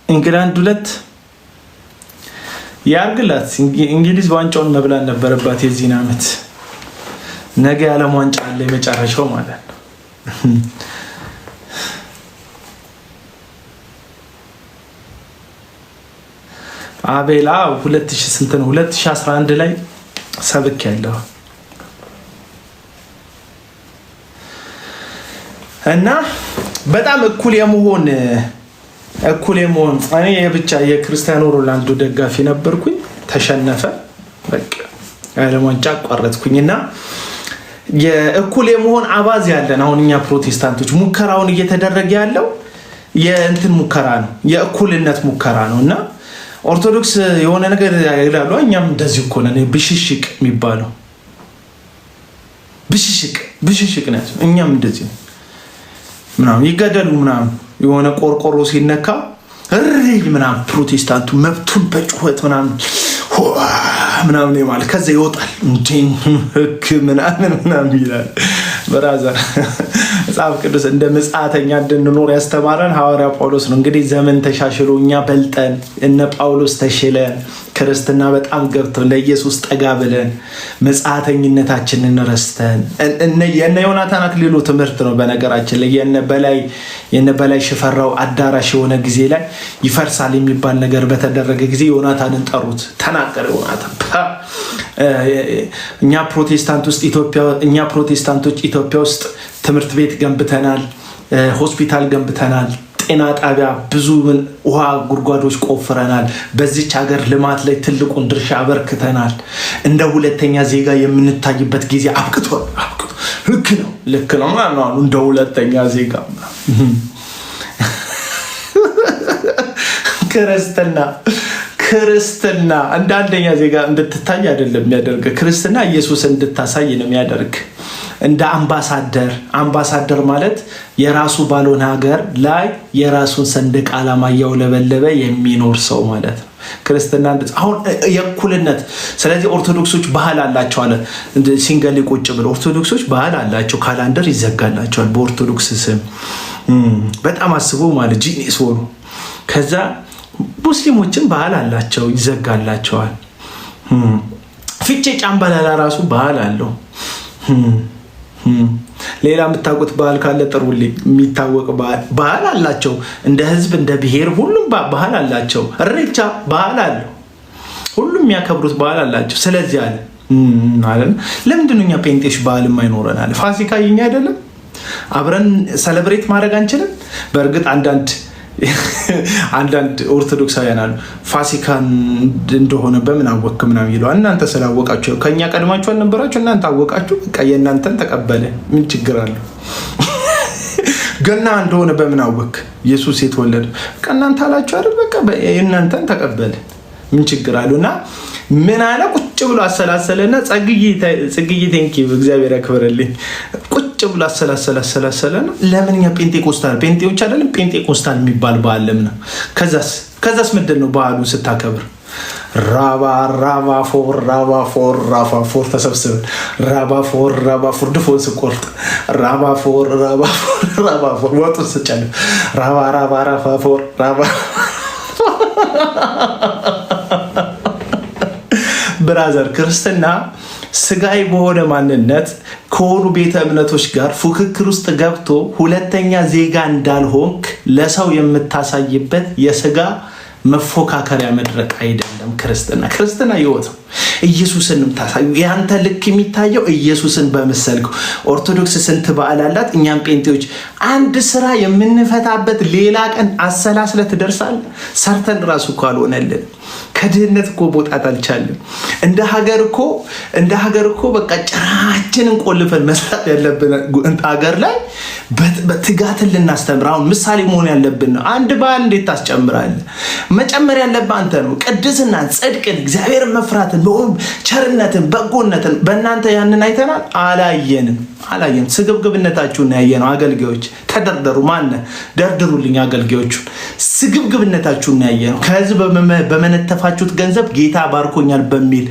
ኢንግላንድ 2 ያርግላት። እንግሊዝ ዋንጫውን መብላት ነበረባት የዚህን ዓመት። ነገ የዓለም ዋንጫ አለ የመጨረሻው ማለት ነው። አቤላ 2000 ስንት ነው 2011 ላይ ሰብክ ያለው እና በጣም እኩል የመሆን እኔ የብቻ የክርስቲያኖ ሮናልዶ ደጋፊ ነበርኩኝ። ተሸነፈ፣ በቃ የዓለም ዋንጫ አቋረጥኩኝና የእኩል የመሆን አባዝ ያለን አሁን እኛ ፕሮቴስታንቶች ሙከራውን እየተደረገ ያለው የእንትን ሙከራ ነው፣ የእኩልነት ሙከራ ነው እና ኦርቶዶክስ የሆነ ነገር ይላሉ። እኛም እንደዚህ እኮ ነን። ብሽሽቅ የሚባለው ብሽሽቅ ነው። እኛም እንደዚህ ነው ምናምን ይገደሉ ምናምን የሆነ ቆርቆሮ ሲነካ ምናምን ፕሮቴስታንቱ መብቱን በጩኸት ምናምን ማለት ከዛ ይወጣል ህግ ምናምን ይላል። ብራዘር መጽሐፍ ቅዱስ እንደ ምጽአተኛ እንድንኖር ያስተማረን ሐዋርያ ጳውሎስ ነው። እንግዲህ ዘመን ተሻሽሎ እኛ በልጠን እነ ጳውሎስ ተሽለን ክርስትና በጣም ገብተው ለኢየሱስ ጠጋ ብለን ምጽአተኝነታችንን ረስተን የነ ዮናታን አክሊሉ ትምህርት ነው። በነገራችን ላይ የነ በላይ ሽፈራው አዳራሽ የሆነ ጊዜ ላይ ይፈርሳል የሚባል ነገር በተደረገ ጊዜ ዮናታንን ጠሩት። ተናገረ ዮናታን እኛ ፕሮቴስታንቶች ኢትዮጵያ ውስጥ ትምህርት ቤት ገንብተናል፣ ሆስፒታል ገንብተናል፣ ጤና ጣቢያ፣ ብዙ ውሃ ጉድጓዶች ቆፍረናል። በዚች ሀገር ልማት ላይ ትልቁን ድርሻ አበርክተናል። እንደ ሁለተኛ ዜጋ የምንታይበት ጊዜ አብቅቷል። ልክ ነው ማለት እንደ ሁለተኛ ዜጋ ክርስትና እንደ አንደኛ ዜጋ እንድትታይ አይደለም የሚያደርግ። ክርስትና ኢየሱስ እንድታሳይ ነው የሚያደርግ። እንደ አምባሳደር ማለት የራሱ ባልሆነ ሀገር ላይ የራሱን ሰንደቅ ዓላማ እያውለበለበ የሚኖር ሰው ማለት ነው ክርስትና። አሁን የእኩልነት ስለዚህ ኦርቶዶክሶች ባህል አላቸው አለ ሲንገሌ ቁጭ ብለው ኦርቶዶክሶች ባህል አላቸው። ካላንደር ይዘጋላቸዋል በኦርቶዶክስ ስም። በጣም አስቦ ማለት ጂኒስ ሆኑ። ከዛ ሙስሊሞችን ባህል አላቸው ይዘጋላቸዋል። ፊቼ ጫምባላላ ራሱ ባህል አለው። ሌላ የምታውቁት ባህል ካለ ጥሩልኝ። የሚታወቅ ባህል አላቸው እንደ ህዝብ እንደ ብሔር ሁሉም ባህል አላቸው። እሬቻ ባህል አለው። ሁሉም የሚያከብሩት ባህል አላቸው። ስለዚህ አለ ማለት ለምንድን ነው እኛ ጴንጤሽ ባህል የማይኖረን አለ። ፋሲካ የኛ አይደለም? አብረን ሰለብሬት ማድረግ አንችልም? በእርግጥ አንዳንድ ኦርቶዶክሳውያን አሉ ፋሲካን እንደሆነ በምን አወቅክ ምናምን ይለዋል። እናንተ ስላወቃችሁ ከኛ ቀድማችሁ አልነበራችሁ? እናንተ አወቃችሁ፣ በቃ የእናንተን ተቀበለ። ምን ችግር አለው? ገና እንደሆነ በምን አወቅክ? ኢየሱስ የተወለደ በቃ እናንተ አላችሁ አይደል? በቃ የእናንተን ተቀበለ። ምን ችግር አለው? እና ምን አለ ቁጭ ብሎ አሰላሰለና ጽግይ ቴንኪው እግዚአብሔር ያክብርልኝ። ቁጭ ብሎ አሰላሰለና ለምንኛ ጴንጤዎች አይደለም ጴንጤቆስታል የሚባል በዓል ለምን ነው? ከዛስ ምንድን ነው በዓሉን ስታከብር? ራባፎር ተሰብስበን ራባፎር ድፎን ስቆርጥ ራባፎር ወጡን ስጨልም ራባፎር ብራዘር ክርስትና ስጋይ በሆነ ማንነት ከሆኑ ቤተ እምነቶች ጋር ፉክክር ውስጥ ገብቶ ሁለተኛ ዜጋ እንዳልሆንክ ለሰው የምታሳይበት የስጋ መፎካከሪያ መድረክ አይደለም። ክርስትና ህይወት ነው። ኢየሱስን ታሳዩ። ያንተ ልክ የሚታየው ኢየሱስን በመሰልከው። ኦርቶዶክስ ስንት በዓል አላት? እኛም ጴንጤዎች አንድ ስራ የምንፈታበት ሌላ ቀን አሰላስለ ትደርሳለህ። ሰርተን ራሱ እኮ አልሆነልን። ከድህነት እኮ መውጣት አልቻለም። እንደ ሀገር እኮ በቃ ጭራችንን ቆልፈን መስራት ያለብን ሀገር ላይ በትጋትን ልናስተምር አሁን ምሳሌ መሆን ያለብን ነው። አንድ በዓል እንዴት ታስጨምራለህ? መጨመር ያለብህ አንተ ነው። ቅድስናን፣ ጽድቅን፣ እግዚአብሔርን መፍራትን፣ ቸርነትን፣ በጎነትን በእናንተ ያንን አይተናል? አላየንም። ስግብግብነታችሁን ያየነው። አገልጋዮች ተደርደሩ። ደርድሩልኝ አገልጋዮቹን ስግብግብነታችሁን ያየነው ከህዝብ በመነተፋችሁት ገንዘብ ጌታ ባርኮኛል በሚል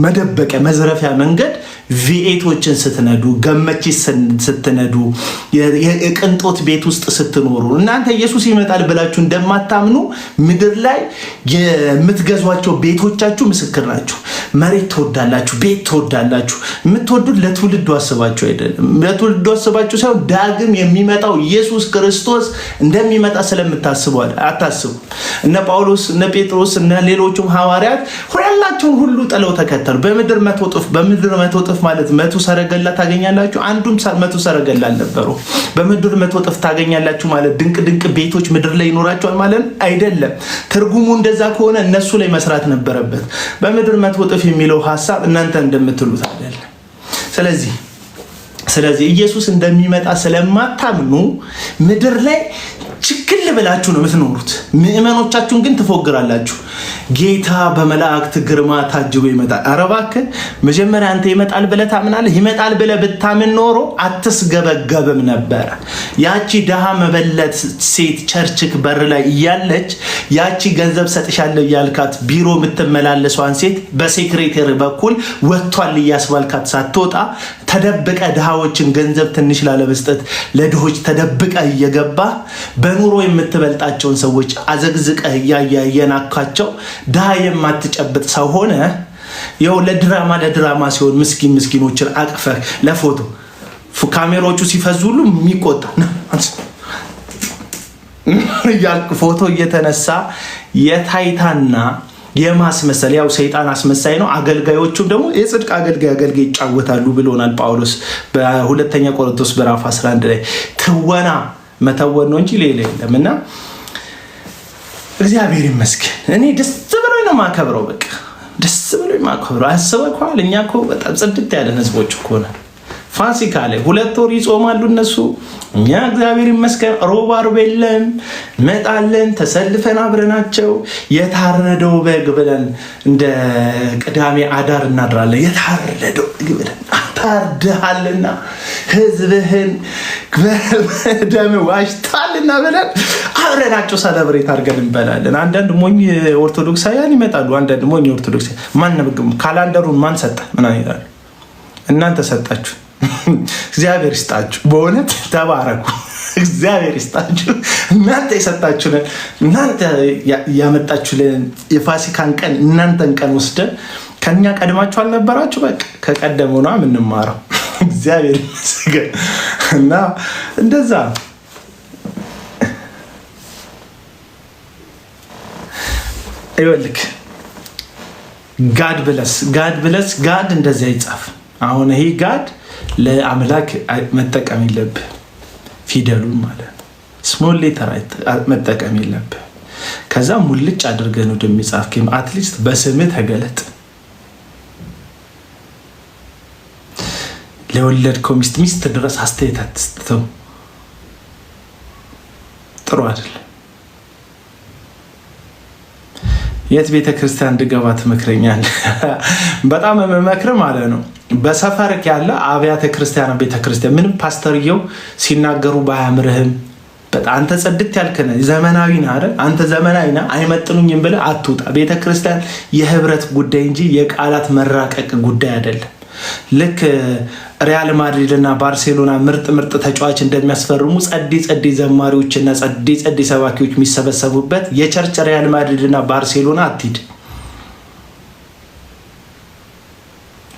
መደበቂያ መዝረፊያ መንገድ ቪኤቶችን ስትነዱ፣ ገመቺስ ስትነዱ፣ የቅንጦት ቤት ውስጥ ስትኖሩ እናንተ ኢየሱስ ይመጣል ብላችሁ እንደማታምኑ ምድር ላይ የምትገዟቸው ቤቶቻችሁ ምስክር ናቸው። መሬት ትወዳላችሁ፣ ቤት ትወዳላችሁ። የምትወዱት ለትውልዱ አስባችሁ አይደለም። ለትውልዱ አስባችሁ ሳይሆን ዳግም የሚመጣው ኢየሱስ ክርስቶስ እንደሚመጣ ስለምታስቡ አታስቡ። እነ ጳውሎስ፣ እነ ጴጥሮስ፣ እነ ሌሎቹም ሐዋርያት ሁላቸውን ሁሉ ጥለው ተከተሉ። በምድር 100 እጥፍ፣ በምድር 100 እጥፍ ማለት 100 ሰረገላ ታገኛላችሁ። አንዱም 100 ሰረገላ አልነበሩ። በምድር 100 እጥፍ ታገኛላችሁ ማለት ድንቅ ድንቅ ቤቶች ምድር ላይ ይኖራቸዋል ማለት አይደለም። ትርጉሙ እንደዛ ከሆነ እነሱ ላይ መስራት ነበረበት። በምድር 100 እጥፍ የሚለው ሐሳብ እናንተ እንደምትሉት አይደለም። ስለዚህ ኢየሱስ እንደሚመጣ ስለማታምኑ ምድር ላይ ችክል ብላችሁ ነው የምትኖሩት። ምእመኖቻችሁን ግን ትፎግራላችሁ። ጌታ በመላእክት ግርማ ታጅቦ ይመጣል። ኧረ እባክህ መጀመሪያ አንተ ይመጣል ብለህ ታምናለህ? ይመጣል ብለህ ብታምን ኖሮ አትስገበገብም ነበረ። ያቺ ድሃ መበለት ሴት ቸርችክ በር ላይ እያለች ያቺ ገንዘብ ሰጥሻለሁ እያልካት ቢሮ የምትመላለሷን ሴት በሴክሬተሪ በኩል ወጥቷል እያስባልካት ሳትወጣ ተደብቀ ድሃዎችን ገንዘብ ትንሽ ላለመስጠት ለድሆች ተደብቀ እየገባ በኑሮ የምትበልጣቸውን ሰዎች አዘግዝቀህ እያየናካቸው ድሃ የማትጨብጥ ሰው ሆነ። ይኸው ለድራማ ሲሆን ምስኪኖችን አቅፈህ ለፎቶ ካሜራዎቹ ሲፈዙ ሁሉ የሚቆጣ እያልክ ፎቶ እየተነሳ የታይታና የማስመሰል ያው ሰይጣን አስመሳይ ነው። አገልጋዮቹም ደግሞ የጽድቅ አገልጋይ ይጫወታሉ ብሎናል ጳውሎስ በሁለተኛ ቆሮንቶስ ምዕራፍ 11 ላይ ትወና መተወን ነው እንጂ ሌላ የለም። እና እግዚአብሔር ይመስገን እኔ ደስ ብሎኝ ነው ማከብረው። በቃ ደስ ብሎኝ ማከብረው። አስበኳል። እኛ እኮ በጣም ጽድት ያለን ህዝቦች እኮ ነን። ፋሲካ ላይ 2 ወር ይጾማሉ እነሱ። እኛ እግዚአብሔር ይመስገን ሮብ ዓርብ የለም እንመጣለን፣ ተሰልፈን አብረናቸው የታረደው በግ ብለን እንደ ቅዳሜ አዳር እናድራለን። የታረደው በግ ብለን ታርደሃልና ህዝብህን በደም ዋጅታልና ብለን አብረናቸው ሰለብሬት አድርገን እንበላለን። አንዳንድ ሞኝ ኦርቶዶክሳውያን ይመጣሉ። አንዳንድ ሞኝ ኦርቶዶክሳውያን ማን ካላንደሩን ማን ሰጠ ምናምን ይላሉ። እናንተ ሰጣችሁ። እግዚአብሔር ይስጣችሁ። በእውነት ተባረኩ። እግዚአብሔር ይስጣችሁ። እናንተ የሰጣችሁን እናንተ ያመጣችሁልን የፋሲካን ቀን እናንተን ቀን ወስደን ከኛ ቀድማችሁ አልነበራችሁ? በቃ ከቀደመው ነው የምንማረው። እግዚአብሔር ይመስገን። እና እንደዛ ይወልክ ጋድ እንደዚያ ይጻፍ። አሁን ይሄ ጋድ ለአምላክ መጠቀም የለብህ። ፊደሉን ማለት ስሞል ሌተር መጠቀም የለብህ። ከዛ ሙልጭ አድርገን ወደሚጻፍ አትሊስት በስምህ ተገለጥ። ለወለድከው ሚስት ድረስ አስተያየት አትስጥተው። ጥሩ አይደለም። የት ቤተክርስቲያን እንድገባ ትመክረኛለህ? በጣም የምመክር ማለት ነው በሰፈርክ ያለ አብያተ ክርስቲያን ቤተክርስቲያን ምንም ፓስተርየው ሲናገሩ ባያምርህም በጣም አንተ ጽድት ያልከነ ዘመናዊ ነህ አይደል? አንተ ዘመናዊ ነህ አይመጥኑኝም ብለህ አትውጣ። ቤተክርስቲያን የህብረት ጉዳይ እንጂ የቃላት መራቀቅ ጉዳይ አይደለም። ልክ ሪያል ማድሪድ እና ባርሴሎና ምርጥ ተጫዋች እንደሚያስፈርሙ ጸዲ ዘማሪዎችና ጸዲ ሰባኪዎች የሚሰበሰቡበት የቸርች ሪያል ማድሪድ እና ባርሴሎና አትሂድ።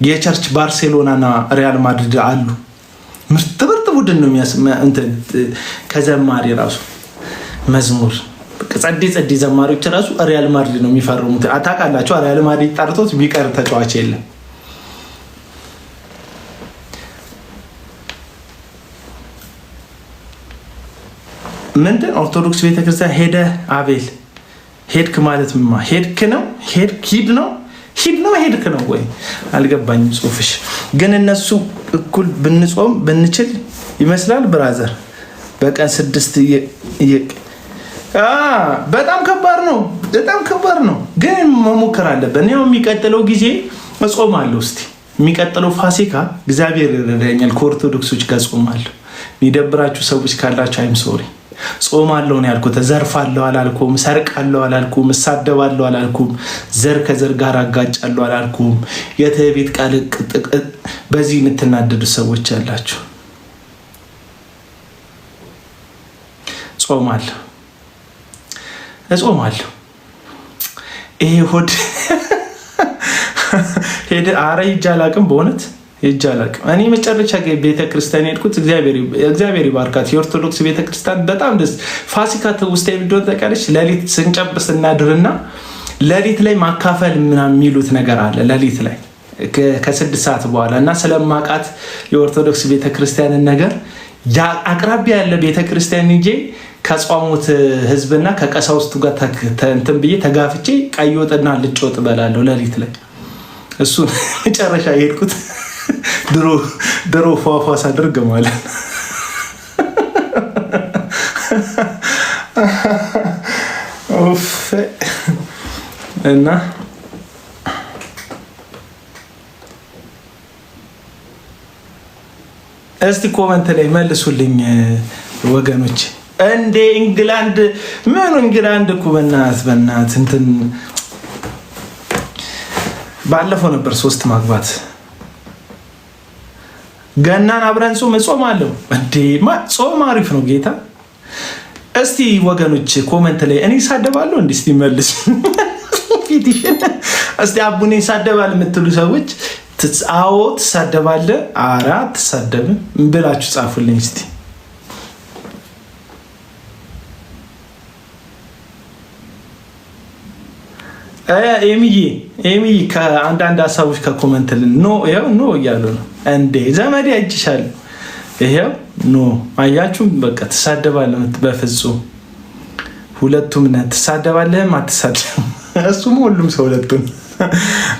የቸርች ባርሴሎና እና ሪያል ማድሪድ አሉ። ምርጥ ቡድን ነው ከዘማሪ ራሱ መዝሙር ጸዲ ዘማሪዎች ራሱ ሪያል ማድሪድ ነው የሚፈርሙት። አታውቃላችሁ? ሪያል ማድሪድ ጠርቶት ቢቀር ተጫዋች የለም። ምንድን ኦርቶዶክስ ቤተክርስቲያን ሄደህ ሄድክ ማለት ምማ ሄድክ ነው ሄድክ ነው ወይ አልገባኝም ጽሁፍሽ። ግን እነሱ እኩል ብንጾም ብንችል ይመስላል ብራዘር። በቀን 6 በጣም ከባድ ነው። ግን መሞከር አለብን። ያው የሚቀጥለው ጊዜ እጾማለሁ። እስቲ የሚቀጥለው ፋሲካ እግዚአብሔር ይረዳኛል ከኦርቶዶክሶች ጋር እጾማለሁ። የሚደብራችሁ ሰዎች ካላችሁ አይም ሶሪ ጾማለሁ ነው ያልኩት። ዘርፋለሁ አላልኩም። ሰርቃለሁ አላልኩም። እሳደባለሁ አላልኩም። ዘር ከዘር ጋር አጋጫለሁ አላልኩም። የትዕቢት ቃል በዚህ የምትናደዱ ሰዎች ያላችሁ ጾማለሁ እጾማለሁ። ይሄ ሆድ ሄደ አረ ይጃላቅም በእውነት ይጃላቅም። እኔ መጨረሻ ቤተክርስቲያን ሄድኩት። እግዚአብሔር ይባርካት የኦርቶዶክስ ቤተክርስቲያን በጣም ደስ ፋሲካ ውስጥ የሚደረግ ተቀርሽ ሌሊት ስንጨብስ እናድርና ሌሊት ላይ ማካፈል ምናምን የሚሉት ነገር አለ። ሌሊት ላይ ከ6 ሰዓት በኋላ እና ስለማቃት የኦርቶዶክስ ቤተክርስቲያንን ነገር አቅራቢያ ያለ ቤተክርስቲያን እንጂ ከጾሙት ህዝብና ከቀሳውስቱ ጋር እንትን ብዬ ተጋፍቼ ቀይ ወጥና ልጭ ወጥ በላለሁ ሌሊት ላይ። እሱን መጨረሻ የሄድኩት ድሮ ፏፏስ አድርግ ማለት እና እስቲ ኮመንት ላይ መልሱልኝ ወገኖች። እንዴ ኢንግላንድ ምን ኢንግላንድ እኮ በእናት እንትን ባለፈው ነበር 3 ማግባት። ገናን አብረን ጾም አለው እንዴ ጾም አሪፍ ነው ጌታ። እስቲ ወገኖች ኮመንት ላይ እኔ ሳደባለሁ እንዴ እስቲ መልስ እስቲ አቡኔ ሳደባል የምትሉ ሰዎች አዎ ትሳደባለህ ኧረ አትሳደብም ብላችሁ ጻፉልኝ እስቲ። ኤሚዬ ከአንዳንድ ሀሳቦች ከኮመንት ኖ እያሉ ነው እንዴ ዘመዴ አይችሻለሁ። ይሄው ኖ አያችሁም በቃ ትሳደባለህ። በፍጹም ሁለቱም ነህ። ትሳደባለህም አትሳደብም እሱም ሁሉም ሰው ሁለቱም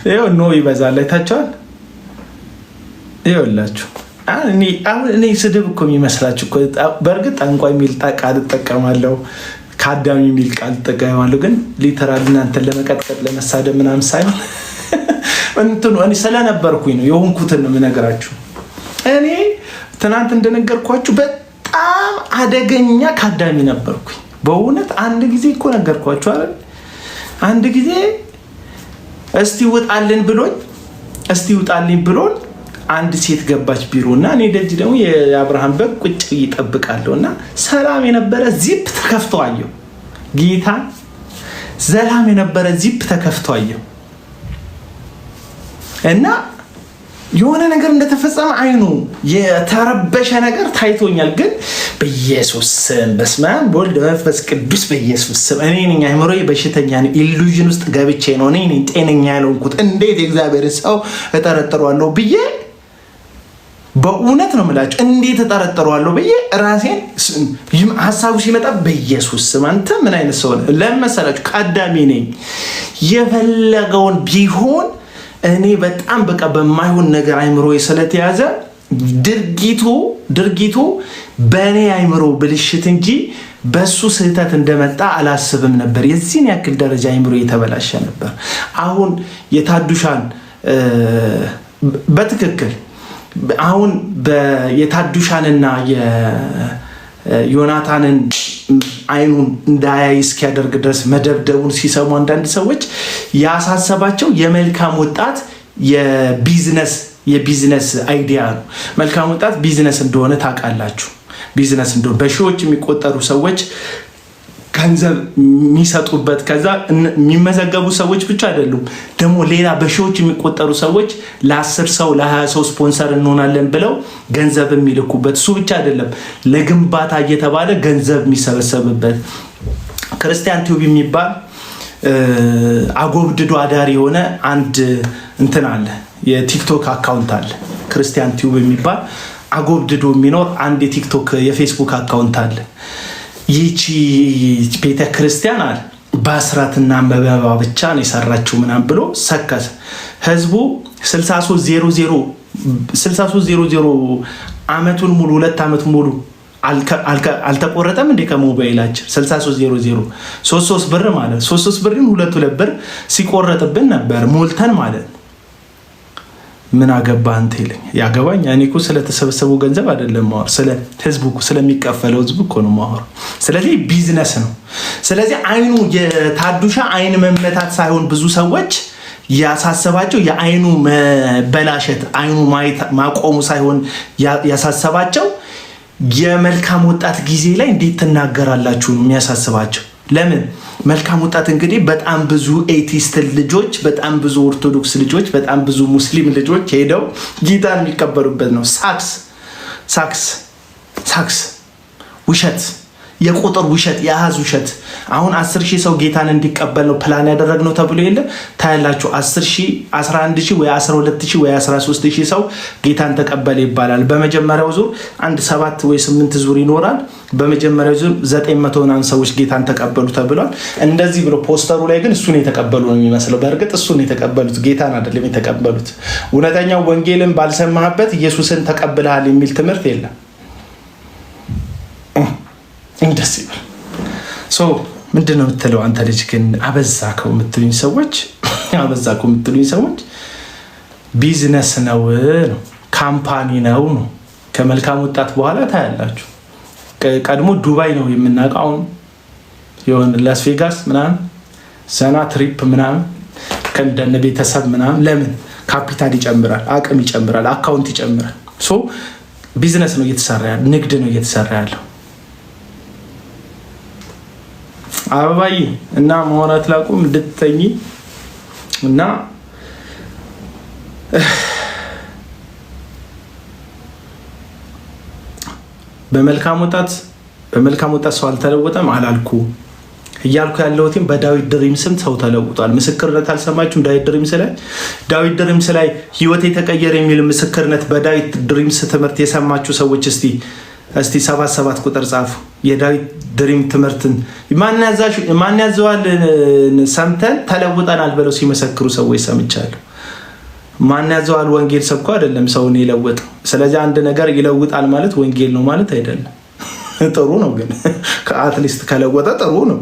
ይሄው ኖ ይበዛል። አይታችኋል። ይኸውላችሁ እኔ ስድብ እኮ የሚመስላችሁ እኮ በእርግጥ ጠንቋይ የሚል ቃል እጠቀማለሁ፣ ከአዳሚ የሚል ቃል እጠቀማለሁ። ግን ሊተራል እናንተን ለመቀጥቀጥ ለመሳደብ ምናምን ሳይሆን እኔ ስለነበርኩኝ ነው የሆንኩትን ነው የምነግራችሁ። እኔ ትናንት እንደነገርኳችሁ በጣም አደገኛ ከአዳሚ ነበርኩኝ በእውነት። አንድ ጊዜ እኮ ነገርኳችሁ አይደል? አንድ ጊዜ እስቲ ውጣልን ብሎን አንድ ሴት ገባች ቢሮ እና እኔ ደጅ ደግሞ የአብርሃም በግ ቁጭ ይጠብቃለሁ እና ሰላም የነበረ ዚፕ ተከፍቶ አየሁ። ጌታ ሰላም የነበረ ዚፕ ተከፍቶ አየሁ እና የሆነ ነገር እንደተፈጸመ አይኑ የተረበሸ ነገር ታይቶኛል። ግን በኢየሱስ ስም በስመ አብ ወልድ መንፈስ ቅዱስ በኢየሱስ ስም እኔ ነኝ አይምሮዬ በሽተኛ ነው። ኢሉዥን ውስጥ ገብቼ ነው እኔ ነኝ ጤነኛ ያልሆንኩት። እንዴት የእግዚአብሔር ሰው እጠረጥረዋለሁ ብዬ በእውነት ነው የምላችሁ። እንዴት እጠረጥረዋለሁ ብዬ ራሴን ሀሳቡ ሲመጣ በኢየሱስ ስም አንተ ምን አይነት ሰው ነህ? ለምን መሰላችሁ? ቀዳሚ ነኝ። የፈለገውን ቢሆን እኔ በጣም በቃ በማይሆን ነገር አይምሮዬ ስለተያዘ ድርጊቱ በእኔ አይምሮ ብልሽት እንጂ በሱ ስህተት እንደመጣ አላስብም ነበር። የዚህን ያክል ደረጃ አይምሮ የተበላሸ ነበር። አሁን የታዱሻን በትክክል አሁን የታዱሻንና የዮናታንን አይኑን እንዳያይ እስኪያደርግ ድረስ መደብደቡን ሲሰሙ አንዳንድ ሰዎች ያሳሰባቸው የመልካም ወጣት የቢዝነስ አይዲያ ነው። መልካም ወጣት ቢዝነስ እንደሆነ ታውቃላችሁ። ቢዝነስ እንደሆነ በሺዎች የሚቆጠሩ ሰዎች ገንዘብ የሚሰጡበት ከዛ የሚመዘገቡ ሰዎች ብቻ አይደሉም ደግሞ ሌላ በሺዎች የሚቆጠሩ ሰዎች ለ10 ሰው ለ20 ሰው ስፖንሰር እንሆናለን ብለው ገንዘብ የሚልኩበት። እሱ ብቻ አይደለም ለግንባታ እየተባለ ገንዘብ የሚሰበሰብበት። ክርስቲያን ቲዩብ የሚባል አጎብድዶ አዳሪ የሆነ አንድ እንትን አለ፣ የቲክቶክ አካውንት አለ። ክርስቲያን ቲዩብ የሚባል አጎብድዶ የሚኖር አንድ የቲክቶክ የፌስቡክ አካውንት አለ። ይቺ ቤተክርስቲያን አለ በአስራትና መበባ ብቻ ነው የሰራችው ምናምን ብሎ ሰከሰ። ህዝቡ 6300 አመቱን ሙሉ 2 አመት ሙሉ አልተቆረጠም እንዴ ከሞባይላችን 6300 33 ብር ማለት 33 ብርን 2 ብር ሲቆረጥብን ነበር ሞልተን ማለት ምን አገባህ አንተ ይለኝ። ያገባኝ እኔ እኮ ስለተሰበሰቡ ገንዘብ አይደለም ማወር፣ ስለ ህዝቡ ስለሚቀፈለው ህዝብ እኮ ነው ማወር። ስለዚህ ቢዝነስ ነው። ስለዚህ አይኑ የታዱሻ አይን መመታት ሳይሆን ብዙ ሰዎች ያሳሰባቸው የአይኑ መበላሸት አይኑ ማቆሙ ሳይሆን ያሳሰባቸው የመልካም ወጣት ጊዜ ላይ እንዴት ትናገራላችሁ ነው የሚያሳስባቸው። ለምን መልካም ወጣት እንግዲህ በጣም ብዙ ኤቲስት ልጆች፣ በጣም ብዙ ኦርቶዶክስ ልጆች፣ በጣም ብዙ ሙስሊም ልጆች ሄደው ጌታን የሚቀበሉበት ነው። ሳክስ ውሸት፣ የቁጥር ውሸት፣ የአሃዝ ውሸት። አሁን 10,000 ሰው ጌታን እንዲቀበል ነው ፕላን ያደረግነው ተብሎ የለ ታያላችሁ። 10,000 11,000 ወይ 12,000 ወይ 13,000 ሰው ጌታን ተቀበለ ይባላል። በመጀመሪያው ዙር 7 ወይ 8 ዙር ይኖራል። በመጀመሪያው ዙር 900 ሰዎች ጌታን ተቀበሉ ተብሏል። እንደዚህ ብሎ ፖስተሩ ላይ ግን እሱን የተቀበሉ ነው የሚመስለው። በእርግጥ እሱን የተቀበሉት ጌታን አይደለም የተቀበሉት። እውነተኛው ወንጌልን ባልሰማህበት ኢየሱስን ተቀብለሃል የሚል ትምህርት የለም። እንደስ ይበል ምንድን ነው የምትለው አንተ ልጅ ግን አበዛከው የምትሉኝ ሰዎች ቢዝነስ ነው ካምፓኒ ነው። ከመልካም ወጣት በኋላ ታያላችሁ። ቀድሞ ዱባይ ነው የምናውቀው። አሁን የሆነ ላስ ቬጋስ ምናምን ዘና ትሪፕ ምናምን ከእንደነ ቤተሰብ ምናምን። ለምን ካፒታል ይጨምራል፣ አቅም ይጨምራል፣ አካውንት ይጨምራል። ቢዝነስ ነው እየተሰራ ያለው፣ ንግድ ነው እየተሰራ ያለው። አበባዬ እና መሆናት ላቁም እንድትተኝ እና በመልካም ወጣት ሰው አልተለወጠም አላልኩ እያልኩ ያለሁትም በዳዊት ድሪምስ ሰው ተለውጧል። ምስክርነት አልሰማችሁም? ዳዊት ድሪምስ ላይ ህይወት የተቀየረ የሚል ምስክርነት በዳዊት ድሪምስ ትምህርት የሰማችሁ ሰዎች እስቲ 77 ቁጥር ጻፉ። የዳዊት ድሪም ትምህርትን ማን ያዘዋል ሰምተን ተለውጠናል ብለው ሲመሰክሩ ሰዎች ሰምቻለሁ። ማን ያዘዋል ወንጌል ሰብኮ አይደለም ሰውን ይለውጥ። ስለዚህ አንድ ነገር ይለውጣል ማለት ወንጌል ነው ማለት አይደለም። ጥሩ ነው ግን ከአትሊስት ከለወጠ ጥሩ ነው።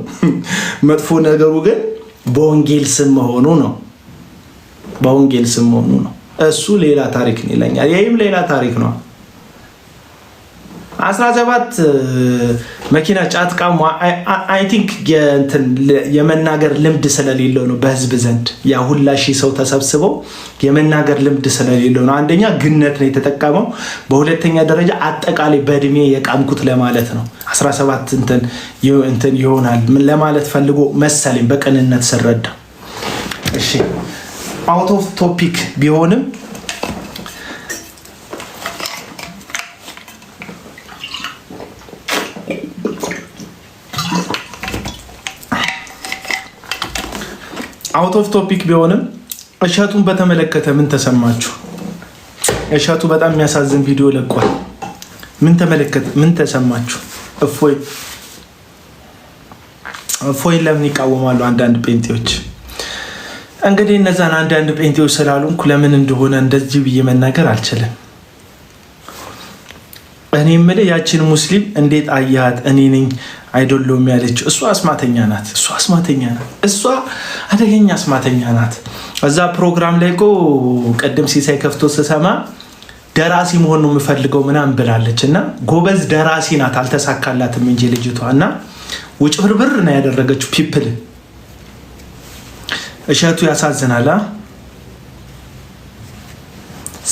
መጥፎ ነገሩ ግን በወንጌል ስም መሆኑ ነው። እሱ ሌላ ታሪክ ነው ይለኛል። ይህም ሌላ ታሪክ ነው። 17 መኪና ጫት ቃሙ። አይ ቲንክ የመናገር ልምድ ስለሌለው ነው በህዝብ ዘንድ ያ ሁላ ሺህ ሰው ተሰብስበው የመናገር ልምድ ስለሌለው ነው። አንደኛ ግነት ነው የተጠቀመው፣ በሁለተኛ ደረጃ አጠቃላይ በእድሜ የቃምኩት ለማለት ነው። 17 እንትን ይሆናል ምን ለማለት ፈልጎ መሰለኝ በቅንነት ስረዳ። እሺ አውት ኦፍ ቶፒክ ቢሆንም አውት ኦፍ ቶፒክ ቢሆንም እሸቱን በተመለከተ ምን ተሰማችሁ? እሸቱ በጣም የሚያሳዝን ቪዲዮ ለቋል። ምን ተሰማችሁ? እፎይን ለምን ይቃወማሉ አንዳንድ ጴንጤዎች? እንግዲህ እነዛን አንዳንድ ጴንጤዎች ስላሉንኩ ለምን እንደሆነ እንደዚህ ብዬ መናገር አልችልም። እኔ የምልህ ያችን ሙስሊም እንዴት አያት? እኔ ነኝ አይደለም ያለችው። እሷ አስማተኛ ናት። እሷ አደገኛ አስማተኛ ናት። እዛ ፕሮግራም ላይ እኮ ቀደም ሲሳይ ከፍቶ ስሰማ ደራሲ መሆን ነው የምፈልገው ምናምን ብላለች። እና ጎበዝ ደራሲ ናት፣ አልተሳካላትም እንጂ ልጅቷ። እና ውጭ ብርብር ነው ያደረገችው ፒፕል። እሸቱ ያሳዝናል።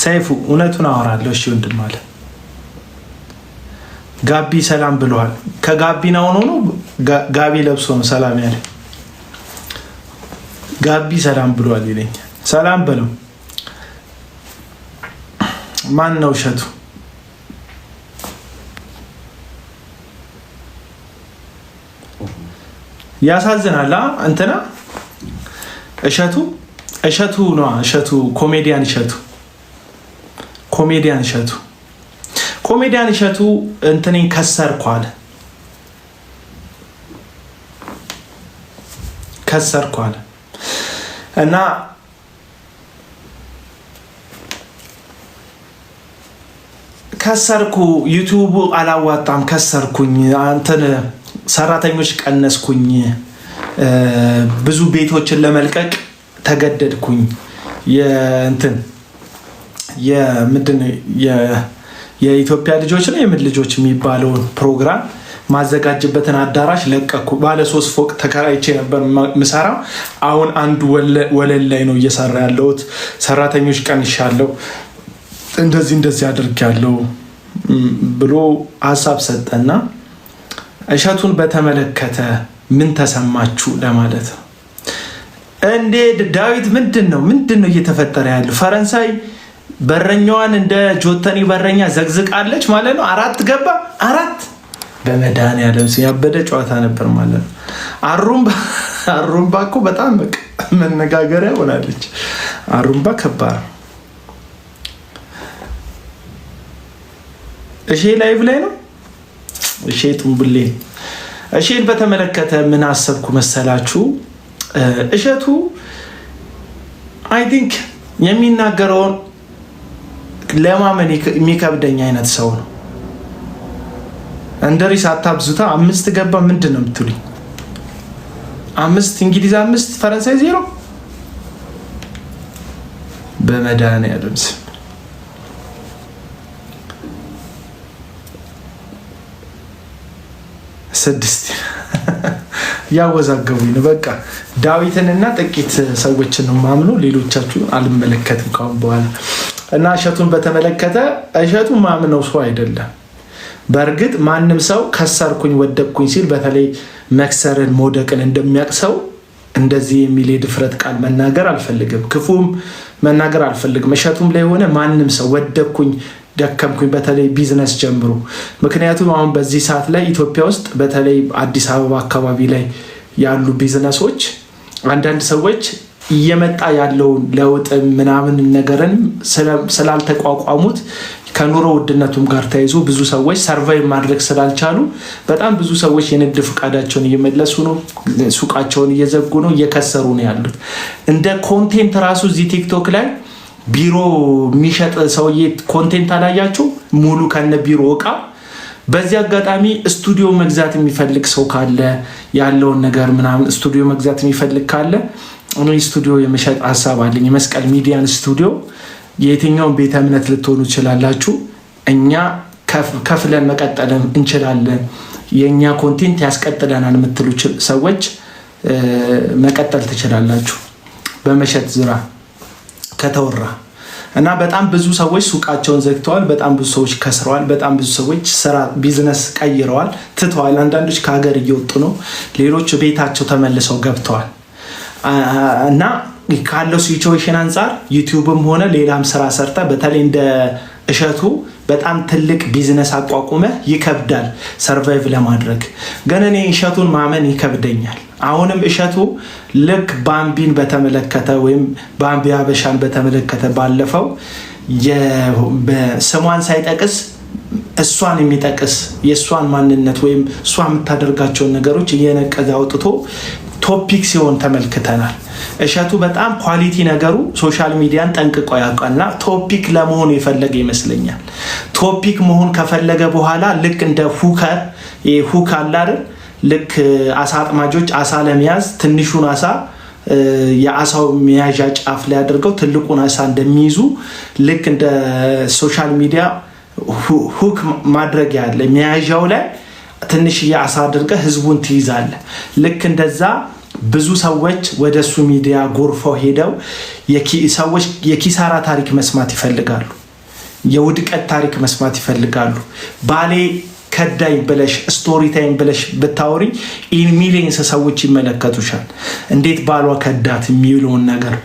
ሰይፉ እውነቱን አወራለሁ። እሺ ወንድም አለ ጋቢ ሰላም ብለዋል። ከጋቢና ሆኖ ነው ጋቢ ለብሶ ነው ሰላም ያለ። ጋቢ ሰላም ብለዋል ይለኛል። ሰላም በለው። ማን ነው እሸቱ? ያሳዝናል። እንትና እሸቱ ነው። እሸቱ ኮሜዲያን እሸቱ እንትኔን ከሰርኩ አለ። እና ከሰርኩ፣ ዩቲዩቡ አላዋጣም፣ ከሰርኩኝ፣ እንትን ሰራተኞች ቀነስኩኝ፣ ብዙ ቤቶችን ለመልቀቅ ተገደድኩኝ፣ የምድን የኢትዮጵያ ልጆች ነው የምን ልጆች የሚባለውን ፕሮግራም ማዘጋጅበትን አዳራሽ ለቀኩ። ባለ 3 ፎቅ ተከራይቼ ነበር ምሰራው። አሁን አንዱ ወለል ላይ ነው እየሰራ ያለሁት። ሰራተኞች ቀንሻለሁ፣ እንደዚህ አድርጌያለሁ ብሎ ሀሳብ ሰጠና እሸቱን በተመለከተ ምን ተሰማችሁ ለማለት ነው። እንዴ ዳዊት ምንድን ነው እየተፈጠረ ያለው? ፈረንሳይ በረኛዋን እንደ ጆተኒ በረኛ ዘግዝቃለች ማለት ነው። 4 ገባ 4 በመድኃኒዓለም ያበደ ጨዋታ ነበር ማለት ነው። አሩምባ እኮ በጣም መነጋገሪያ ሆናለች። አሩምባ ከባድ። እሺ ላይቭ ላይ ነው። እሺ ጥንቡሌ እሺን በተመለከተ ምን አሰብኩ መሰላችሁ? እሸቱ አይ ቲንክ የሚናገረውን ለማመን የሚከብደኝ አይነት ሰው ነው። እንደሪስ አታብዙታ 5 ገባ ምንድን ነው የምትሉኝ? 5 እንግሊዝ 5 ፈረንሳይ 0 በመድኃኒዓለም ስም ስድስት ያወዛገቡኝ ነው። በቃ ዳዊትንና ጥቂት ሰዎችን ነው ማምኑ፣ ሌሎቻችሁ አልመለከትም ካሁን በኋላ። እና እሸቱን በተመለከተ እሸቱ ማምነው ሰው አይደለም። በእርግጥ ማንም ሰው ከሰርኩኝ ወደቅኩኝ ሲል በተለይ መክሰርን መውደቅን እንደሚያቅሰው እንደዚህ የሚል የድፍረት ቃል መናገር አልፈልግም፣ ክፉም መናገር አልፈልግም። እሸቱም ላይ ሆነ ማንም ሰው ወደቅኩኝ ደከምኩኝ፣ በተለይ ቢዝነስ ጀምሮ። ምክንያቱም አሁን በዚህ ሰዓት ላይ ኢትዮጵያ ውስጥ በተለይ አዲስ አበባ አካባቢ ላይ ያሉ ቢዝነሶች አንዳንድ ሰዎች እየመጣ ያለውን ለውጥ ምናምን ነገርን ስላልተቋቋሙት ከኑሮ ውድነቱም ጋር ተያይዞ ብዙ ሰዎች ሰርቫይቭ ማድረግ ስላልቻሉ በጣም ብዙ ሰዎች የንግድ ፍቃዳቸውን እየመለሱ ነው፣ ሱቃቸውን እየዘጉ ነው፣ እየከሰሩ ነው ያሉት። እንደ ኮንቴንት ራሱ እዚህ ቲክቶክ ላይ ቢሮ የሚሸጥ ሰውዬ ኮንቴንት አላያችሁ? ሙሉ ከነ ቢሮ እቃ። በዚህ አጋጣሚ ስቱዲዮ መግዛት የሚፈልግ ሰው ካለ ያለውን ነገር ምናምን ስቱዲዮ መግዛት የሚፈልግ ካለ እኔ ስቱዲዮ የመሸጥ ሀሳብ አለኝ። የመስቀል ሚዲያን ስቱዲዮ የትኛውን ቤተ እምነት ልትሆኑ ትችላላችሁ። እኛ ከፍለን መቀጠልን እንችላለን። የእኛ ኮንቴንት ያስቀጥለናል የምትሉ ሰዎች መቀጠል ትችላላችሁ በመሸጥ ዙራ ከተወራ እና በጣም ብዙ ሰዎች ሱቃቸውን ዘግተዋል። በጣም ብዙ ሰዎች ከስረዋል። በጣም ብዙ ሰዎች ስራ ቢዝነስ ቀይረዋል፣ ትተዋል። አንዳንዶች ከሀገር እየወጡ ነው፣ ሌሎች ቤታቸው ተመልሰው ገብተዋል። እና ካለው ሲቹዌሽን አንጻር ዩቲዩብም ሆነ ሌላም ስራ ሰርተ በተለይ እንደ እሸቱ በጣም ትልቅ ቢዝነስ አቋቁመ ይከብዳል ሰርቫይቭ ለማድረግ። ግን እኔ እሸቱን ማመን ይከብደኛል። አሁንም እሸቱ ልክ ባምቢን በተመለከተ ወይም ባምቢ አበሻን በተመለከተ ባለፈው ስሟን ሳይጠቅስ እሷን የሚጠቅስ የእሷን ማንነት ወይም እሷ የምታደርጋቸውን ነገሮች እየነቀዘ አውጥቶ ቶፒክ ሲሆን ተመልክተናል። እሸቱ በጣም ኳሊቲ ነገሩ ሶሻል ሚዲያን ጠንቅቆ ያውቃልና ቶፒክ ለመሆን የፈለገ ይመስለኛል። ቶፒክ መሆን ከፈለገ በኋላ ልክ እንደ ሁክ አለ አይደል? ልክ አሳ አጥማጆች አሳ ለመያዝ ትንሹን አሳ የአሳው መያዣ ጫፍ ላይ አድርገው ትልቁን አሳ እንደሚይዙ ልክ እንደ ሶሻል ሚዲያ ሁክ ማድረግ ያለ መያዣው ላይ ትንሽ የአሳ አድርገህ ህዝቡን ትይዛለህ። ልክ እንደዛ ብዙ ሰዎች ወደሱ ሚዲያ ጎርፈው ሄደው ሰዎች የኪሳራ ታሪክ መስማት ይፈልጋሉ፣ የውድቀት ታሪክ መስማት ይፈልጋሉ። ባሌ ከዳኝ ብለሽ ስቶሪ ታይም ብለሽ ብታወሪ ኢን ሚሊየንስ ሰዎች ይመለከቱሻል። እንዴት ባሏ ከዳት የሚለውን ነገር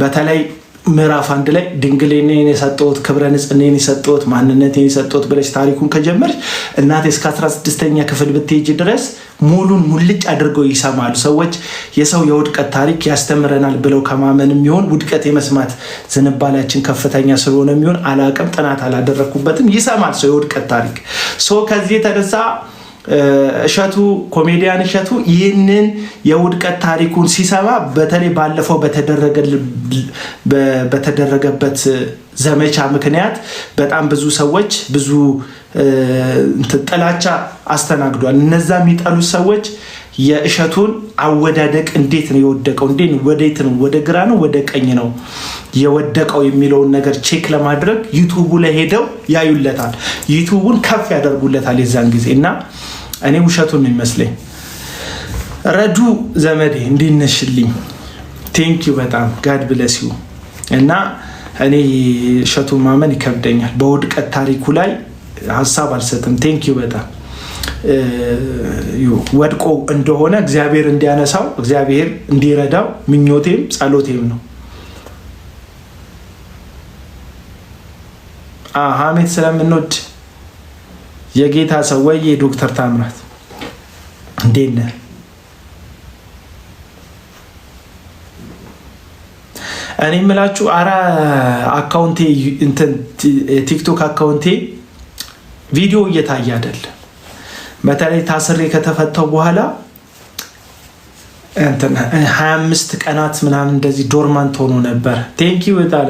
በተለይ ምዕራፍ 1 ላይ ድንግሌኔን የሰጠሁት ክብረ ንጽህናን የሰጠሁት ማንነቴን የሰጠሁት ብለሽ ታሪኩን ከጀመርሽ እናቴ እስከ 16ኛ ክፍል ብትሄጂ ድረስ ሙሉን ሙልጭ አድርገው ይሰማሉ ሰዎች። የሰው የውድቀት ታሪክ ያስተምረናል ብለው ከማመን የሚሆን ውድቀት የመስማት ዝንባሌያችን ከፍተኛ ስለሆነ የሚሆን አላቅም፣ ጥናት አላደረኩበትም። ይሰማል ሰው የውድቀት ታሪክ። ከዚህ የተነሳ እሸቱ ኮሜዲያን እሸቱ ይህንን የውድቀት ታሪኩን ሲሰማ በተለይ ባለፈው በተደረገበት ዘመቻ ምክንያት በጣም ብዙ ሰዎች ብዙ ጥላቻ አስተናግዷል። እነዛ የሚጠሉት ሰዎች የእሸቱን አወዳደቅ እንዴት ነው የወደቀው፣ እንዴት ነው ወዴት ነው ወደ ግራ ነው ወደ ቀኝ ነው የወደቀው የሚለውን ነገር ቼክ ለማድረግ ዩቲዩቡ ላይ ሄደው ያዩለታል፣ ዩቲዩቡን ከፍ ያደርጉለታል የዛን ጊዜ። እና እኔ ውሸቱን ነው ይመስለኝ። ረዱ ዘመዴ እንዲነሽልኝ ቴንኪዩ በጣም ጋድ ብለስ ዩ። እና እኔ እሸቱን ማመን ይከብደኛል። በውድቀት ታሪኩ ላይ ሀሳብ አልሰጥም። ቴንኪዩ በጣም ወድቆ እንደሆነ እግዚአብሔር እንዲያነሳው እግዚአብሔር እንዲረዳው ምኞቴም ጸሎቴም ነው። ሀሜት ስለምንወድ የጌታ ሰው ወይ ዶክተር ታምራት እንዴት ነህ? እኔ የምላችሁ አካውንቴ እንትን ቲክቶክ አካውንቴ ቪዲዮ እየታየ አይደለም። በተለይ ታስሬ ከተፈታው በኋላ እንትን 25 ቀናት ምናምን እንደዚህ ዶርማንት ሆኖ ነበር። ቴንኪው በጣም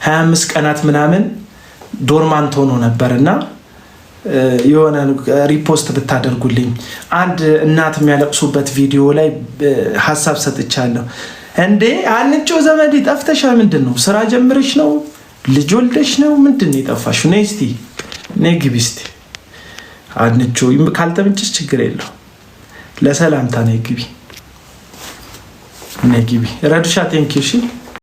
25 ቀናት ምናምን ዶርማንት ሆኖ ነበር እና የሆነ ሪፖስት ብታደርጉልኝ አንድ እናት የሚያለቅሱበት ቪዲዮ ላይ ሀሳብ ሰጥቻለሁ። እንዴ አንቾ ዘመዴ ጠፍተሻ? ምንድን ነው ስራ ጀምረሽ ነው? ልጅ ወልደሽ ነው? ምንድን ነው የጠፋሽው? ነይ እስቲ ነይ ግቢ እስቲ አንቾ። ካልተመቸሽ ችግር የለው ለሰላምታ ነይ ግቢ ነይ ግቢ። ረዱሻ ቴንኪው። እሺ